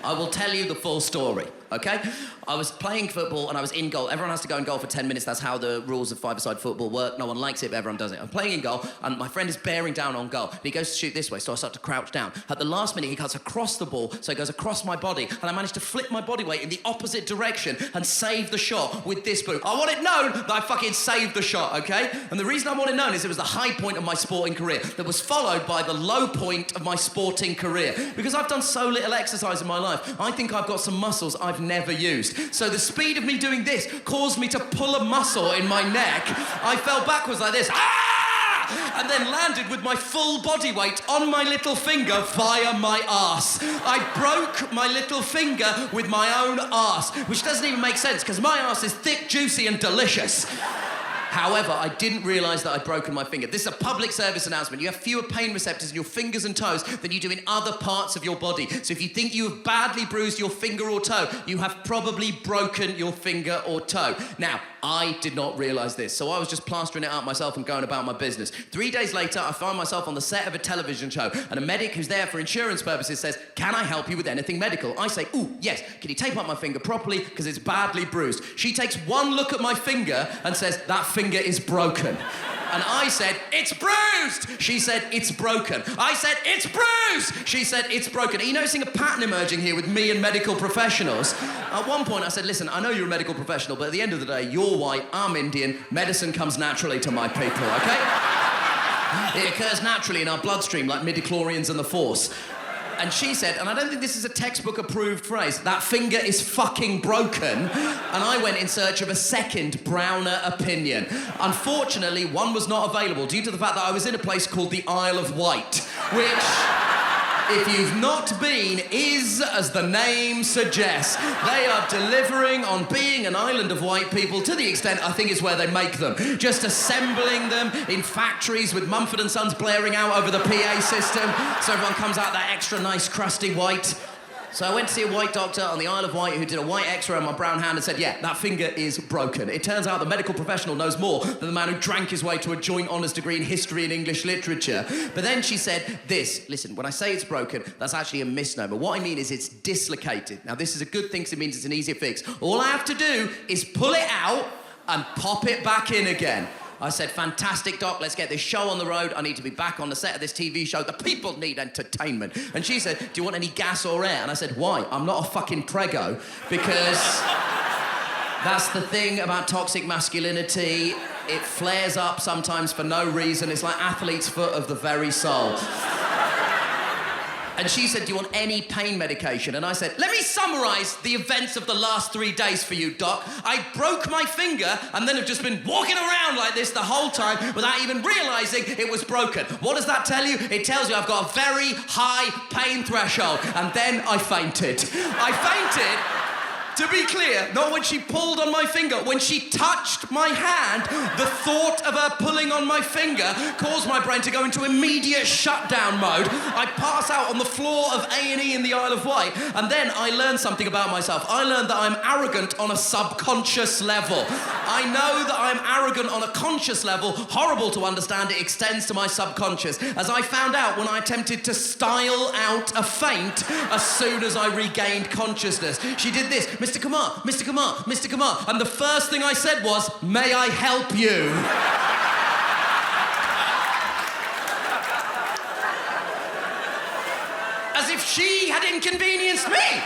I will tell you the full story, okay? I was playing football and I was in goal. Everyone has to go in goal for 10 minutes. That's how the rules of five-a-side football work. No one likes it, but everyone does it. I'm playing in goal and my friend is bearing down on goal. And he goes to shoot this way, so I start to crouch down. At the last minute, he cuts across the ball, so it goes across my body, and I managed to flip my body weight in the opposite direction and save the shot with this boot. I want it known that I fucking saved the shot, okay? And the reason I want it known is it was the high point of my sporting career that was followed by the low point of my sporting career. Because I've done so little exercise in my life, I think I've got some muscles I've never used. So the speed of me doing this caused me to pull a muscle in my neck. I fell backwards like this. Ah! and then landed with my full body weight on my little finger via my arse. I broke my little finger with my own arse, which doesn't even make sense because my arse is thick, juicy, and delicious. However, I didn't realise that I'd broken my finger. This is a public service announcement. You have fewer pain receptors in your fingers and toes than you do in other parts of your body. So if you think you have badly bruised your finger or toe, you have probably broken your finger or toe. Now, I did not realise this, so I was just plastering it out myself and going about my business. 3 days later, I found myself on the set of a television show, and a medic who's there for insurance purposes says, "Can I help you with anything medical?" I say, "Ooh, yes. Can you tape up my finger properly, because it's badly bruised?" She takes one look at my finger and says, "That finger is broken." And I said, "It's bruised!" She said, "It's broken." I said, "It's bruised!" She said, "It's broken." Are you noticing a pattern emerging here with me and medical professionals? At one point I said, "Listen, I know you're a medical professional, but at the end of the day, you're white, I'm Indian, medicine comes naturally to my people, okay?" It occurs naturally in our bloodstream like midichlorians and the Force. And she said, and I don't think this is a textbook-approved phrase, "That finger is fucking broken." And I went in search of a second, browner opinion. Unfortunately, one was not available due to the fact that I was in a place called the Isle of Wight, which, if you've not been, is, as the name suggests, they are delivering on being an island of white people to the extent I think is where they make them. Just assembling them in factories with Mumford & Sons blaring out over the PA system so everyone comes out that extra nice crusty white. So I went to see a white doctor on the Isle of Wight who did a white x-ray on my brown hand and said, "Yeah, that finger is broken." It turns out the medical professional knows more than the man who drank his way to a joint honours degree in history and English literature. But then she said this, "Listen, when I say it's broken, that's actually a misnomer. What I mean is it's dislocated." Now, this is a good thing because it means it's an easier fix. All I have to do is pull it out and pop it back in again. I said, "Fantastic, Doc, let's get this show on the road. I need to be back on the set of this TV show. The people need entertainment." And she said, "Do you want any gas or air?" And I said, "Why? I'm not a fucking prego." Because that's the thing about toxic masculinity. It flares up sometimes for no reason. It's like athlete's foot of the very soul. And she said, "Do you want any pain medication?" And I said, "Let me summarise the events of the last 3 days for you, Doc. I broke my finger and then have just been walking around like this the whole time without even realising it was broken. What does that tell you? It tells you I've got a very high pain threshold." And then I fainted. I fainted, to be clear, not when she pulled on my finger. When she touched my hand, the thought of her pulling on my finger caused my brain to go into immediate shutdown mode. I pass out on the floor of A&E in the Isle of Wight, and then I learned something about myself. I learned that I'm arrogant on a subconscious level. I know that I'm arrogant on a conscious level. Horrible to understand, it extends to my subconscious, as I found out when I attempted to style out a faint as soon as I regained consciousness. She did this, "Mr. Kumar, Mr. Kumar, Mr. Kumar," and the first thing I said was, "May I help you?" As if she had inconvenienced me.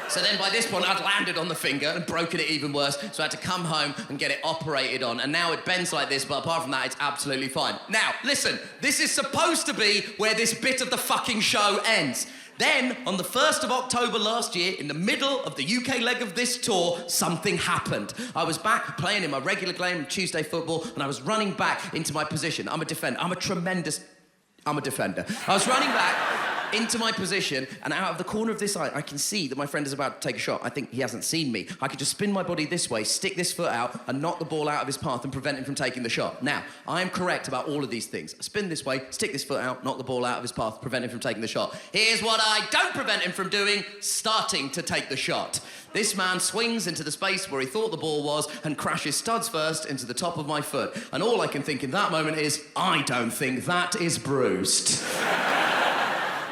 So then by this point, I'd landed on the finger and broken it even worse, so I had to come home and get it operated on. And now it bends like this, but apart from that, it's absolutely fine. Now, listen, this is supposed to be where this bit of the fucking show ends. Then, on the 1st of October last year, in the middle of the UK leg of this tour, something happened. I was back playing in my regular game of Tuesday football, and I was running back into my position. I'm a defender. I'm a defender. I was running back into my position, and out of the corner of this eye, I can see that my friend is about to take a shot. I think he hasn't seen me. I could just spin my body this way, stick this foot out, and knock the ball out of his path and prevent him from taking the shot. Now, I am correct about all of these things. I spin this way, stick this foot out, knock the ball out of his path, prevent him from taking the shot. Here's what I don't prevent him from doing: starting to take the shot. This man swings into the space where he thought the ball was and crashes studs first into the top of my foot. And all I can think in that moment is, I don't think that is bruised.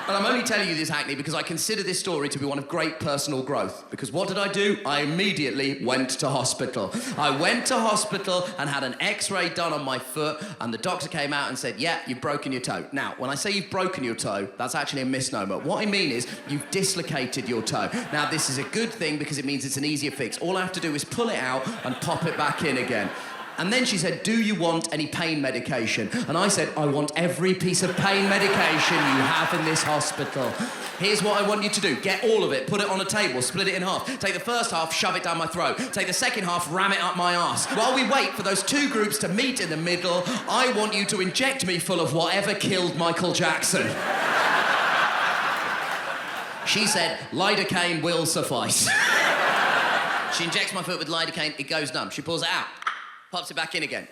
And I'm only telling you this, Hackney, because I consider this story to be one of great personal growth. Because what did I do? I immediately went to hospital. I went to hospital and had an x-ray done on my foot, and the doctor came out and said, "Yeah, you've broken your toe." Now, when I say you've broken your toe, that's actually a misnomer. What I mean is you've dislocated your toe. Now, this is a good thing because it means it's an easier fix. All I have to do is pull it out and pop it back in again. And then she said, do you want any pain medication? And I said, I want every piece of pain medication you have in this hospital. Here's what I want you to do. Get all of it, put it on a table, split it in half. Take the first half, shove it down my throat. Take the second half, ram it up my arse. While we wait for those two groups to meet in the middle, I want you to inject me full of whatever killed Michael Jackson. She said, lidocaine will suffice. She injects my foot with lidocaine, it goes numb. She pulls it out, pops it back in again.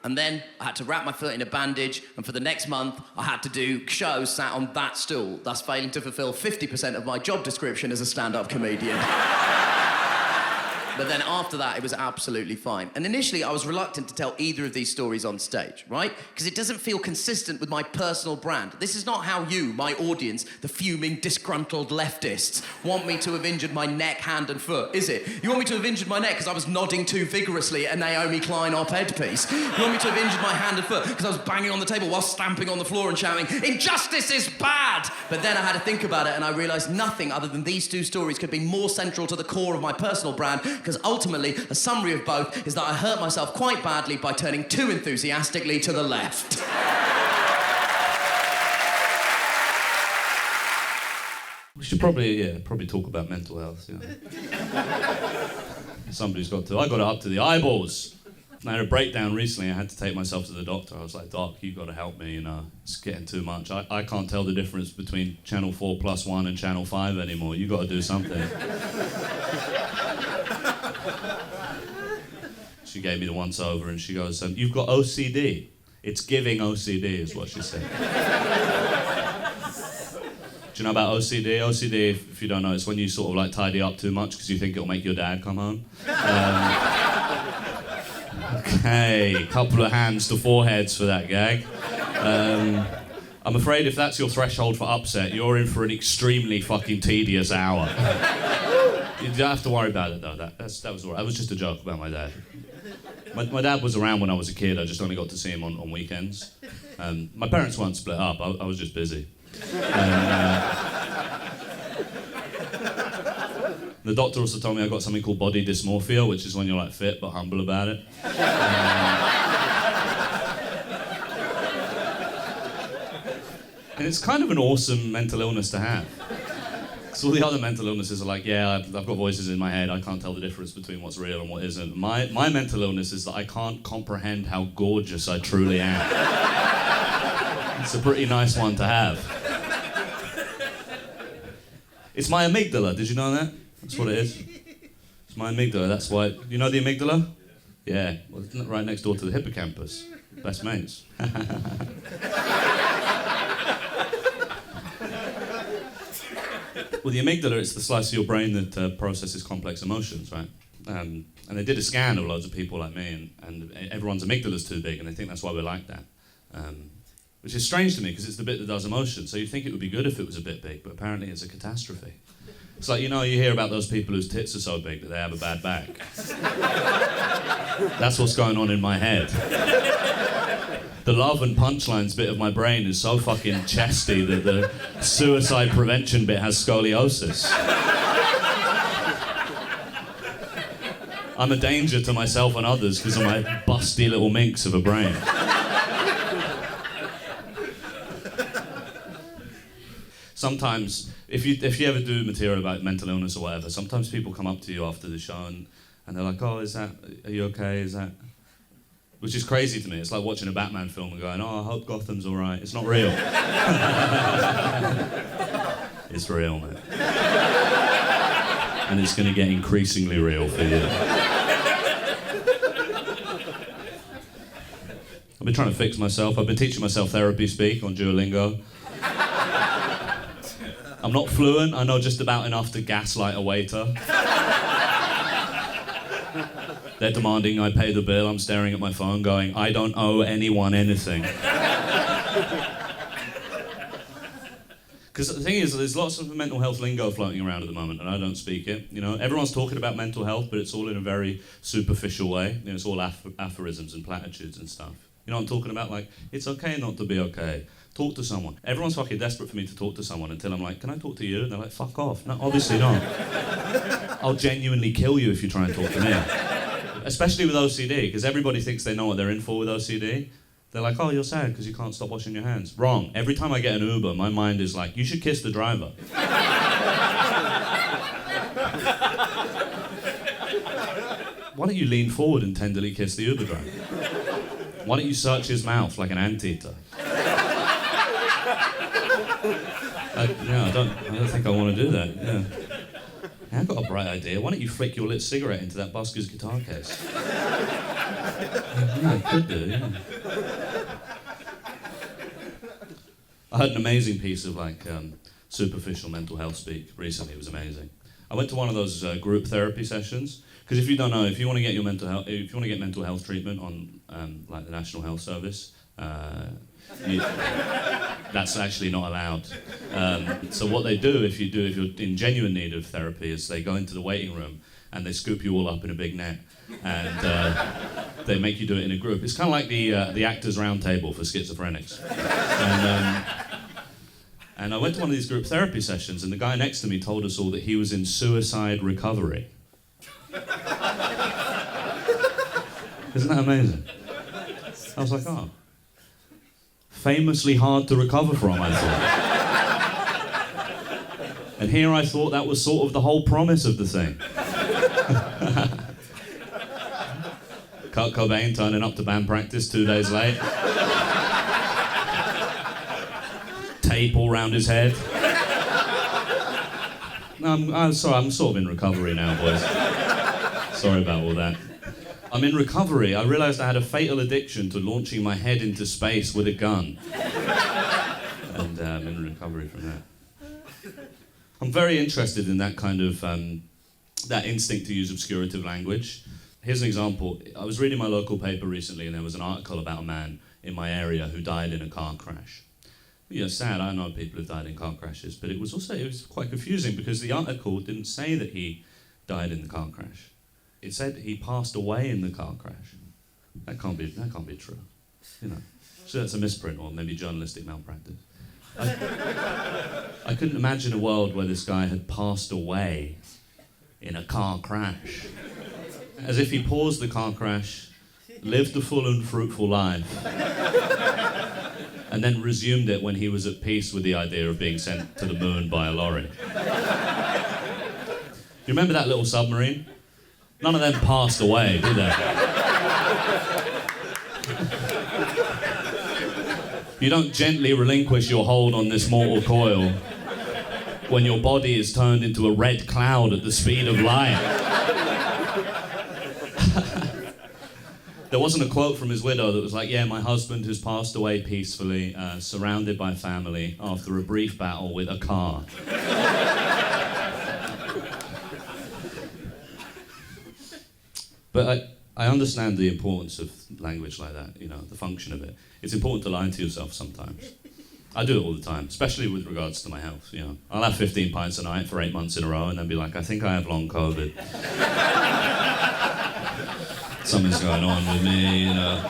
And then I had to wrap my foot in a bandage, and for the next month, I had to do shows sat on that stool, thus failing to fulfill 50% of my job description as a stand-up comedian. But then after that, it was absolutely fine. And initially, I was reluctant to tell either of these stories on stage, right? Because it doesn't feel consistent with my personal brand. This is not how you, my audience, the fuming, disgruntled leftists, want me to have injured my neck, hand, and foot, is it? You want me to have injured my neck because I was nodding too vigorously at a Naomi Klein op-ed piece? You want me to have injured my hand and foot because I was banging on the table while stamping on the floor and shouting, injustice is bad! But then I had to think about it, and I realised nothing other than these two stories could be more central to the core of my personal brand, because ultimately, a summary of both is that I hurt myself quite badly by turning too enthusiastically to the left. We should probably talk about mental health. Somebody's got to. I got it up to the eyeballs. I had a breakdown recently. I had to take myself to the doctor. I was like, Doc, you've got to help me, it's getting too much. I can't tell the difference between Channel 4+1 and Channel 5 anymore. You've got to do something. She gave me the once over and she goes, you've got OCD. It's giving OCD is what she said. Do you know about OCD? OCD, if you don't know, it's when you sort of like tidy up too much because you think it'll make your dad come home. Okay, couple of hands to foreheads for that gag. I'm afraid if that's your threshold for upset, you're in for an extremely fucking tedious hour. You don't have to worry about it though. That was all right. That was just a joke about my dad. My dad was around when I was a kid. I just only got to see him on weekends. My parents weren't split up. I was just busy. The doctor also told me I got something called body dysmorphia, which is when you're like fit but humble about it. And it's kind of an awesome mental illness to have. So all the other mental illnesses are like, yeah, I've got voices in my head, I can't tell the difference between what's real and what isn't. My mental illness is that I can't comprehend how gorgeous I truly am. It's a pretty nice one to have. It's my amygdala, did you know that? That's what it is. It's my amygdala, that's why... You know the amygdala? Yeah, well, it's right next door to the hippocampus. Best mates. Well, the amygdala, it's the slice of your brain that processes complex emotions, right? And they did a scan of loads of people like me, and everyone's amygdala's too big, and they think that's why we're like that. Which is strange to me, because it's the bit that does emotion, so you'd think it would be good if it was a bit big, but apparently it's a catastrophe. It's like, you hear about those people whose tits are so big that they have a bad back. That's what's going on in my head. The love and punchlines bit of my brain is so fucking chesty that the suicide prevention bit has scoliosis. I'm a danger to myself and others because of my busty little minx of a brain. Sometimes, if you ever do material about mental illness or whatever, sometimes people come up to you after the show and they're like, oh, are you okay? Is that... Which is crazy to me. It's like watching a Batman film and going, oh, I hope Gotham's all right. It's not real. It's real, man. And it's going to get increasingly real for you. I've been trying to fix myself. I've been teaching myself therapy speak on Duolingo. I'm not fluent. I know just about enough to gaslight a waiter. They're demanding I pay the bill. I'm staring at my phone going, I don't owe anyone anything. Because the thing is, there's lots of mental health lingo floating around at the moment, and I don't speak it. Everyone's talking about mental health, but it's all in a very superficial way. It's all aphorisms and platitudes and stuff. You know what I'm talking about? Like, it's okay not to be okay. Talk to someone. Everyone's fucking desperate for me to talk to someone until I'm like, can I talk to you? And they're like, fuck off. No, obviously not. I'll genuinely kill you if you try and talk to me. Especially with OCD, because everybody thinks they know what they're in for with OCD. They're like, oh, you're sad because you can't stop washing your hands. Wrong. Every time I get an Uber, my mind is like, you should kiss the driver. Why don't you lean forward and tenderly kiss the Uber driver? Why don't you search his mouth like an anteater? I don't think I want to do that. Yeah. Hey, I've got a bright idea. Why don't you flick your lit cigarette into that busker's guitar case? Yeah, I could do, yeah. I heard an amazing piece of superficial mental health speak recently. It was amazing. I went to one of those group therapy sessions because if you don't know, if you want to get mental health treatment on the National Health Service, that's actually not allowed. So what they do if you're in genuine need of therapy is they go into the waiting room and they scoop you all up in a big net and they make you do it in a group. It's kind of like the Actors Round Table for schizophrenics. And I went to one of these group therapy sessions and the guy next to me told us all that he was in suicide recovery. Isn't that amazing? I was like, oh. Famously hard to recover from, I thought. And here I thought that was sort of the whole promise of the thing. Kurt Cobain turning up to band practice 2 days late. Tape all round his head. No, I'm sorry, I'm sort of in recovery now, boys. Sorry about all that. I'm in recovery. I realised I had a fatal addiction to launching my head into space with a gun. And I'm in recovery from that. I'm very interested in that kind of, that instinct to use obscurative language. Here's an example. I was reading my local paper recently and there was an article about a man in my area who died in a car crash. Yeah, sad, I know people who've died in car crashes, but it was quite confusing because the article didn't say that he died in the car crash. It said he passed away in the car crash. That can't be true. You know. So that's a misprint or maybe journalistic malpractice. I couldn't imagine a world where this guy had passed away in a car crash. As if he paused the car crash, lived a full and fruitful life, and then resumed it when he was at peace with the idea of being sent to the moon by a lorry. You remember that little submarine? None of them passed away, did they? You don't gently relinquish your hold on this mortal coil when your body is turned into a red cloud at the speed of light. There wasn't a quote from his widow that was like, yeah, my husband has passed away peacefully, surrounded by family, after a brief battle with a car. But I understand the importance of language like that, you know, the function of it. It's important to lie to yourself sometimes. I do it all the time, especially with regards to my health, you know. I'll have 15 pints a night for 8 months in a row and then be like, I think I have long COVID. Something's going on with me, you know.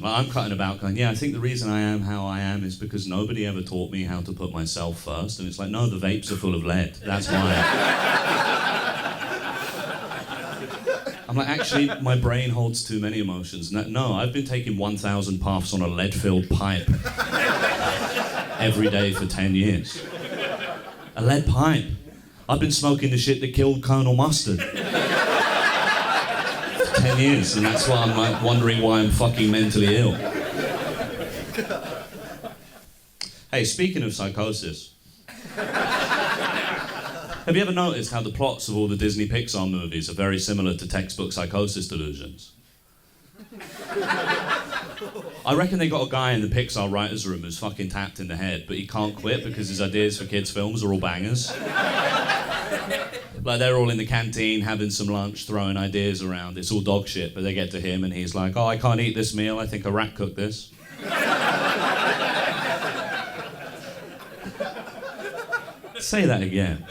I'm cutting about going, yeah, I think the reason I am how I am is because nobody ever taught me how to put myself first. And it's like, no, the vapes are full of lead. That's why. I'm like, actually, my brain holds too many emotions. No, I've been taking 1,000 puffs on a lead-filled pipe every day for 10 years. A lead pipe. I've been smoking the shit that killed Colonel Mustard. 10 years, and that's why I'm like wondering why I'm fucking mentally ill. Hey, speaking of psychosis, have you ever noticed how the plots of all the Disney Pixar movies are very similar to textbook psychosis delusions? I reckon they got a guy in the Pixar writer's room who's fucking tapped in the head, but he can't quit because his ideas for kids' films are all bangers. Like, they're all in the canteen having some lunch, throwing ideas around. It's all dog shit, but they get to him and he's like, oh, I can't eat this meal. I think a rat cooked this. Say that again.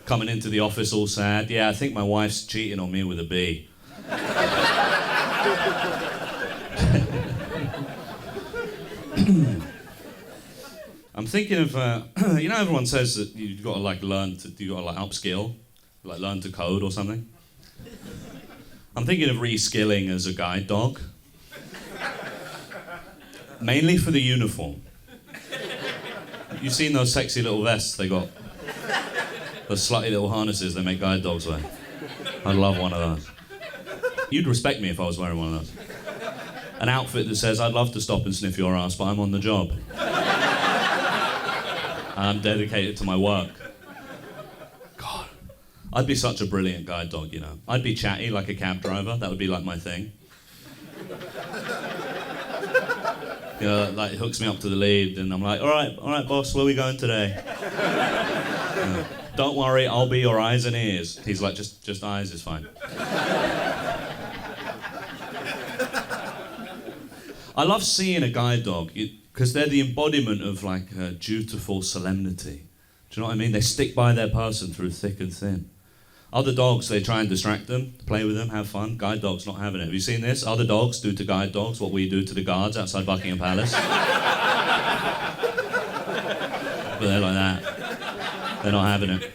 Coming into the office all sad. Yeah, I think my wife's cheating on me with a bee. I'm thinking of, you know, everyone says that you've got to like upskill, like learn to code or something. I'm thinking of reskilling as a guide dog. Mainly for the uniform. You've seen those sexy little vests they got? Those slutty little harnesses they make guide dogs wear. I'd love one of those. You'd respect me if I was wearing one of those. An outfit that says, I'd love to stop and sniff your ass, but I'm on the job. I'm dedicated to my work. God. I'd be such a brilliant guide dog, you know. I'd be chatty like a cab driver. That would be like my thing. You know, like it hooks me up to the lead and I'm like, all right, boss, where are we going today? Don't worry, I'll be your eyes and ears. He's like, just eyes is fine. I love seeing a guide dog because they're the embodiment of like dutiful solemnity. Do you know what I mean? They stick by their person through thick and thin. Other dogs, they try and distract them, play with them, have fun. Guide dogs not having it. Have you seen this? Other dogs do to guide dogs what we do to the guards outside Buckingham Palace. But they're like that. They're not having it.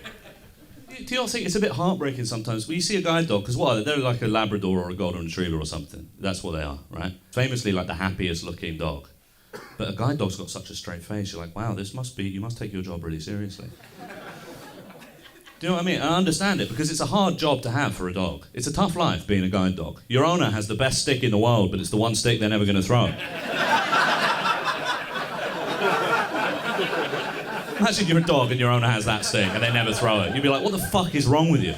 Do you not think it's a bit heartbreaking sometimes? When you see a guide dog, because what are they? They're like a Labrador or a Golden Retriever or something. That's what they are, right? Famously like the happiest looking dog. But a guide dog's got such a straight face, you're like, wow, you must take your job really seriously. Do you know what I mean? I understand it, because it's a hard job to have for a dog. It's a tough life being a guide dog. Your owner has the best stick in the world, but it's the one stick they're never going to throw. Imagine you're a dog and your owner has that stick and they never throw it. You'd be like, what the fuck is wrong with you?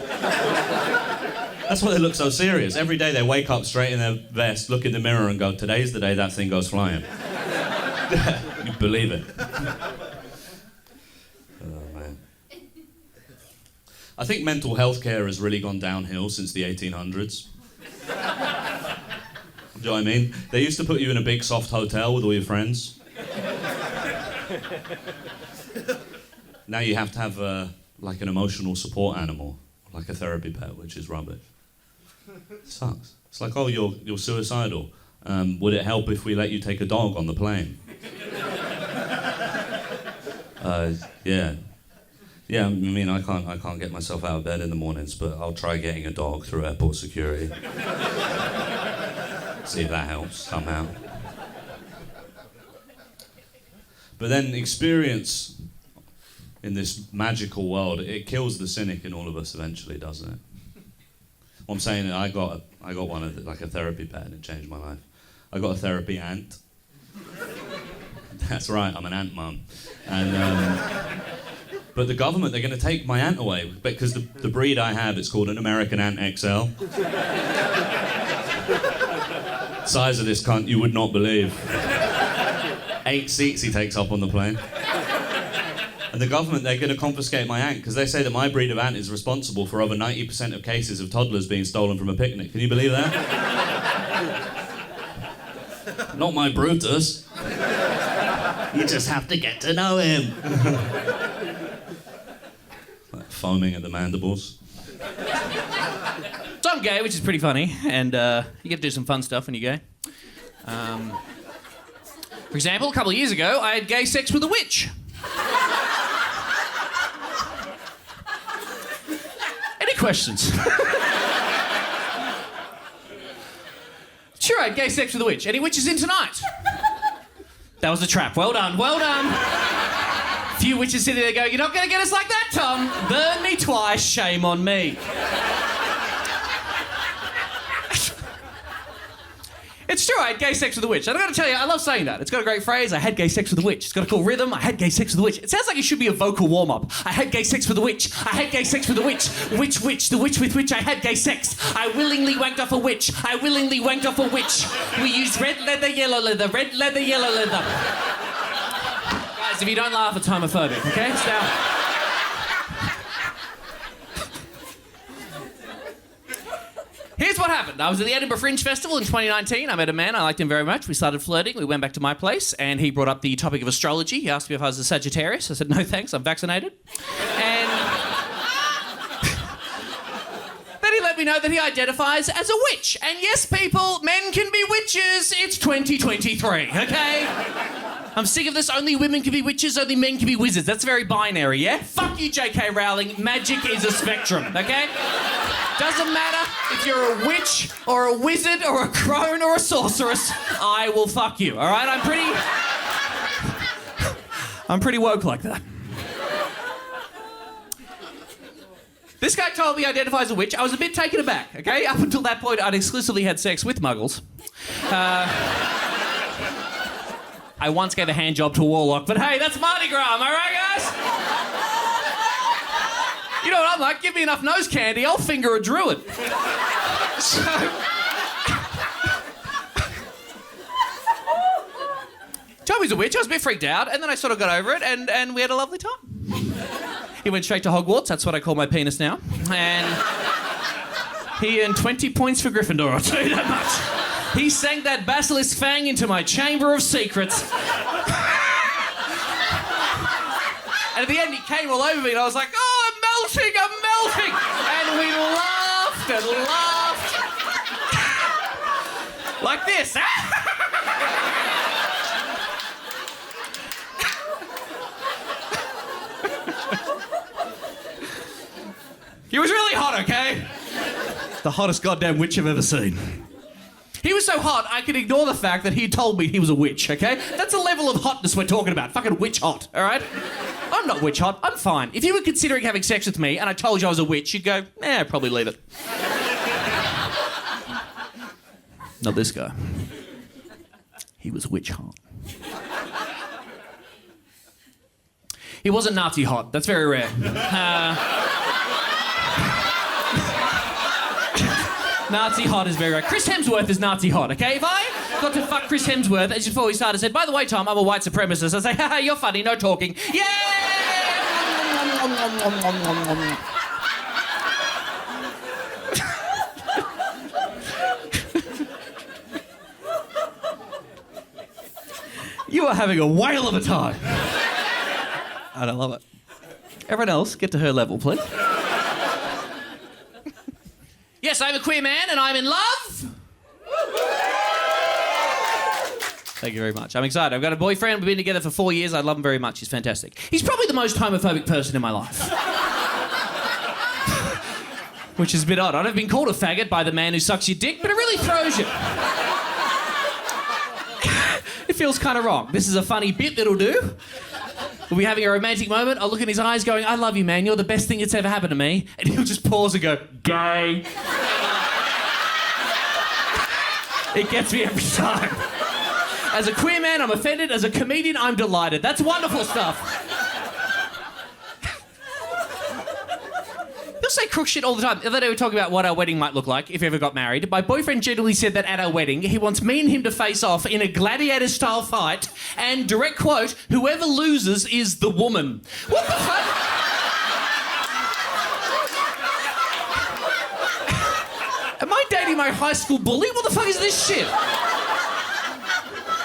That's why they look so serious. Every day they wake up straight in their vest, look in the mirror and go, today's the day that thing goes flying. You believe it. Oh, man. I think mental health care has really gone downhill since the 1800s. Do you know what I mean? They used to put you in a big soft hotel with all your friends. Now you have to have like an emotional support animal, like a therapy pet, which is rubbish. It sucks. It's like, oh, you're suicidal. Would it help if we let you take a dog on the plane? Yeah. Yeah, I mean, I can't get myself out of bed in the mornings, but I'll try getting a dog through airport security. See if that helps somehow. But then experience in this magical world, it kills the cynic in all of us eventually, doesn't it? What I'm saying is I got one of like a therapy pet and it changed my life. I got a therapy ant. That's right, I'm an ant mum. And but the government, they're going to take my ant away because the breed I have, it's called an American Ant XL. Size of this cunt you would not believe. 8 seats he takes up on the plane. And the government, they're going to confiscate my ant because they say that my breed of ant is responsible for over 90% of cases of toddlers being stolen from a picnic. Can you believe that? Not my Brutus. You just have to get to know him. Like foaming at the mandibles. So I'm gay, which is pretty funny, and you get to do some fun stuff when you're gay. For example, a couple of years ago, I had gay sex with a witch. Any questions? Sure, I had gay sex with a witch. Any witches in tonight? That was a trap. Well done, well done. A few witches sitting there go, you're not going to get us like that, Tom. Burn me twice, shame on me. It's true, I had gay sex with a witch. And I've got to tell you, I love saying that. It's got a great phrase, I had gay sex with a witch. It's got a cool rhythm, I had gay sex with a witch. It sounds like it should be a vocal warm-up. I had gay sex with a witch. I had gay sex with a witch. Witch, the witch with which I had gay sex. I willingly wanked off a witch. I willingly wanked off a witch. We used red leather, yellow leather, red leather, yellow leather. Guys, if you don't laugh, it's homophobic, okay? Now... Here's what happened. I was at the Edinburgh Fringe Festival in 2019. I met a man. I liked him very much. We started flirting. We went back to my place, and he brought up the topic of astrology. He asked me if I was a Sagittarius. I said, no, thanks. I'm vaccinated. And then he let me know that he identifies as a witch. And yes, people, men can be witches. It's 2023, okay? I'm sick of this. Only women can be witches, only men can be wizards. That's very binary, yeah? Fuck you, J.K. Rowling. Magic is a spectrum, okay? Doesn't matter if you're a witch or a wizard or a crone or a sorceress. I will fuck you, all right? I'm pretty woke like that. This guy told me he identifies as a witch. I was a bit taken aback, okay? Up until that point, I'd exclusively had sex with muggles. I once gave a hand job to a warlock, but hey, that's Mardi Gras, am I right, guys? You know what I'm like? Give me enough nose candy, I'll finger a druid. So... told me he was a witch, I was a bit freaked out, and then I sort of got over it, and we had a lovely time. He went straight to Hogwarts, that's what I call my penis now, and he earned 20 points for Gryffindor, I'll tell you that much. He sank that basilisk fang into my chamber of secrets. And at the end, he came all over me, and I was like, oh, I'm melting! And we laughed and laughed. Like this. He was really hot, okay? The hottest goddamn witch I've ever seen. He was so hot, I could ignore the fact that he told me he was a witch, okay? That's a level of hotness we're talking about. Fucking witch hot, all right? I'm not witch hot. I'm fine. If you were considering having sex with me and I told you I was a witch, you'd go, I'd probably leave it. Not this guy. He was witch hot. He wasn't Nazi hot. That's very rare. Nazi hot is very rare. Chris Hemsworth is Nazi hot, okay? If I got to fuck Chris Hemsworth just before we started, said, by the way, Tom, I'm a white supremacist, I'd say, haha, you're funny, no talking. Yeah! You are having a whale of a time. I don't love it. Everyone else, get to her level, please. Yes, I'm a queer man and I'm in love. Thank you very much. I'm excited. I've got a boyfriend. We've been together for 4 years. I love him very much. He's fantastic. He's probably the most homophobic person in my life. Which is a bit odd. I've been called a faggot by the man who sucks your dick, but it really throws you. It feels kind of wrong. This is a funny bit that'll do. We'll be having a romantic moment. I'll look in his eyes going, I love you, man. You're the best thing that's ever happened to me. And he'll just pause and go, gay. It gets me every time. As a queer man, I'm offended. As a comedian, I'm delighted. That's wonderful stuff. You'll say crook shit all the time. The other day we were talking about what our wedding might look like if we ever got married. My boyfriend generally said that at our wedding, he wants me and him to face off in a gladiator-style fight, and, direct quote, whoever loses is the woman. What the fuck? Am I dating my high school bully? What the fuck is this shit?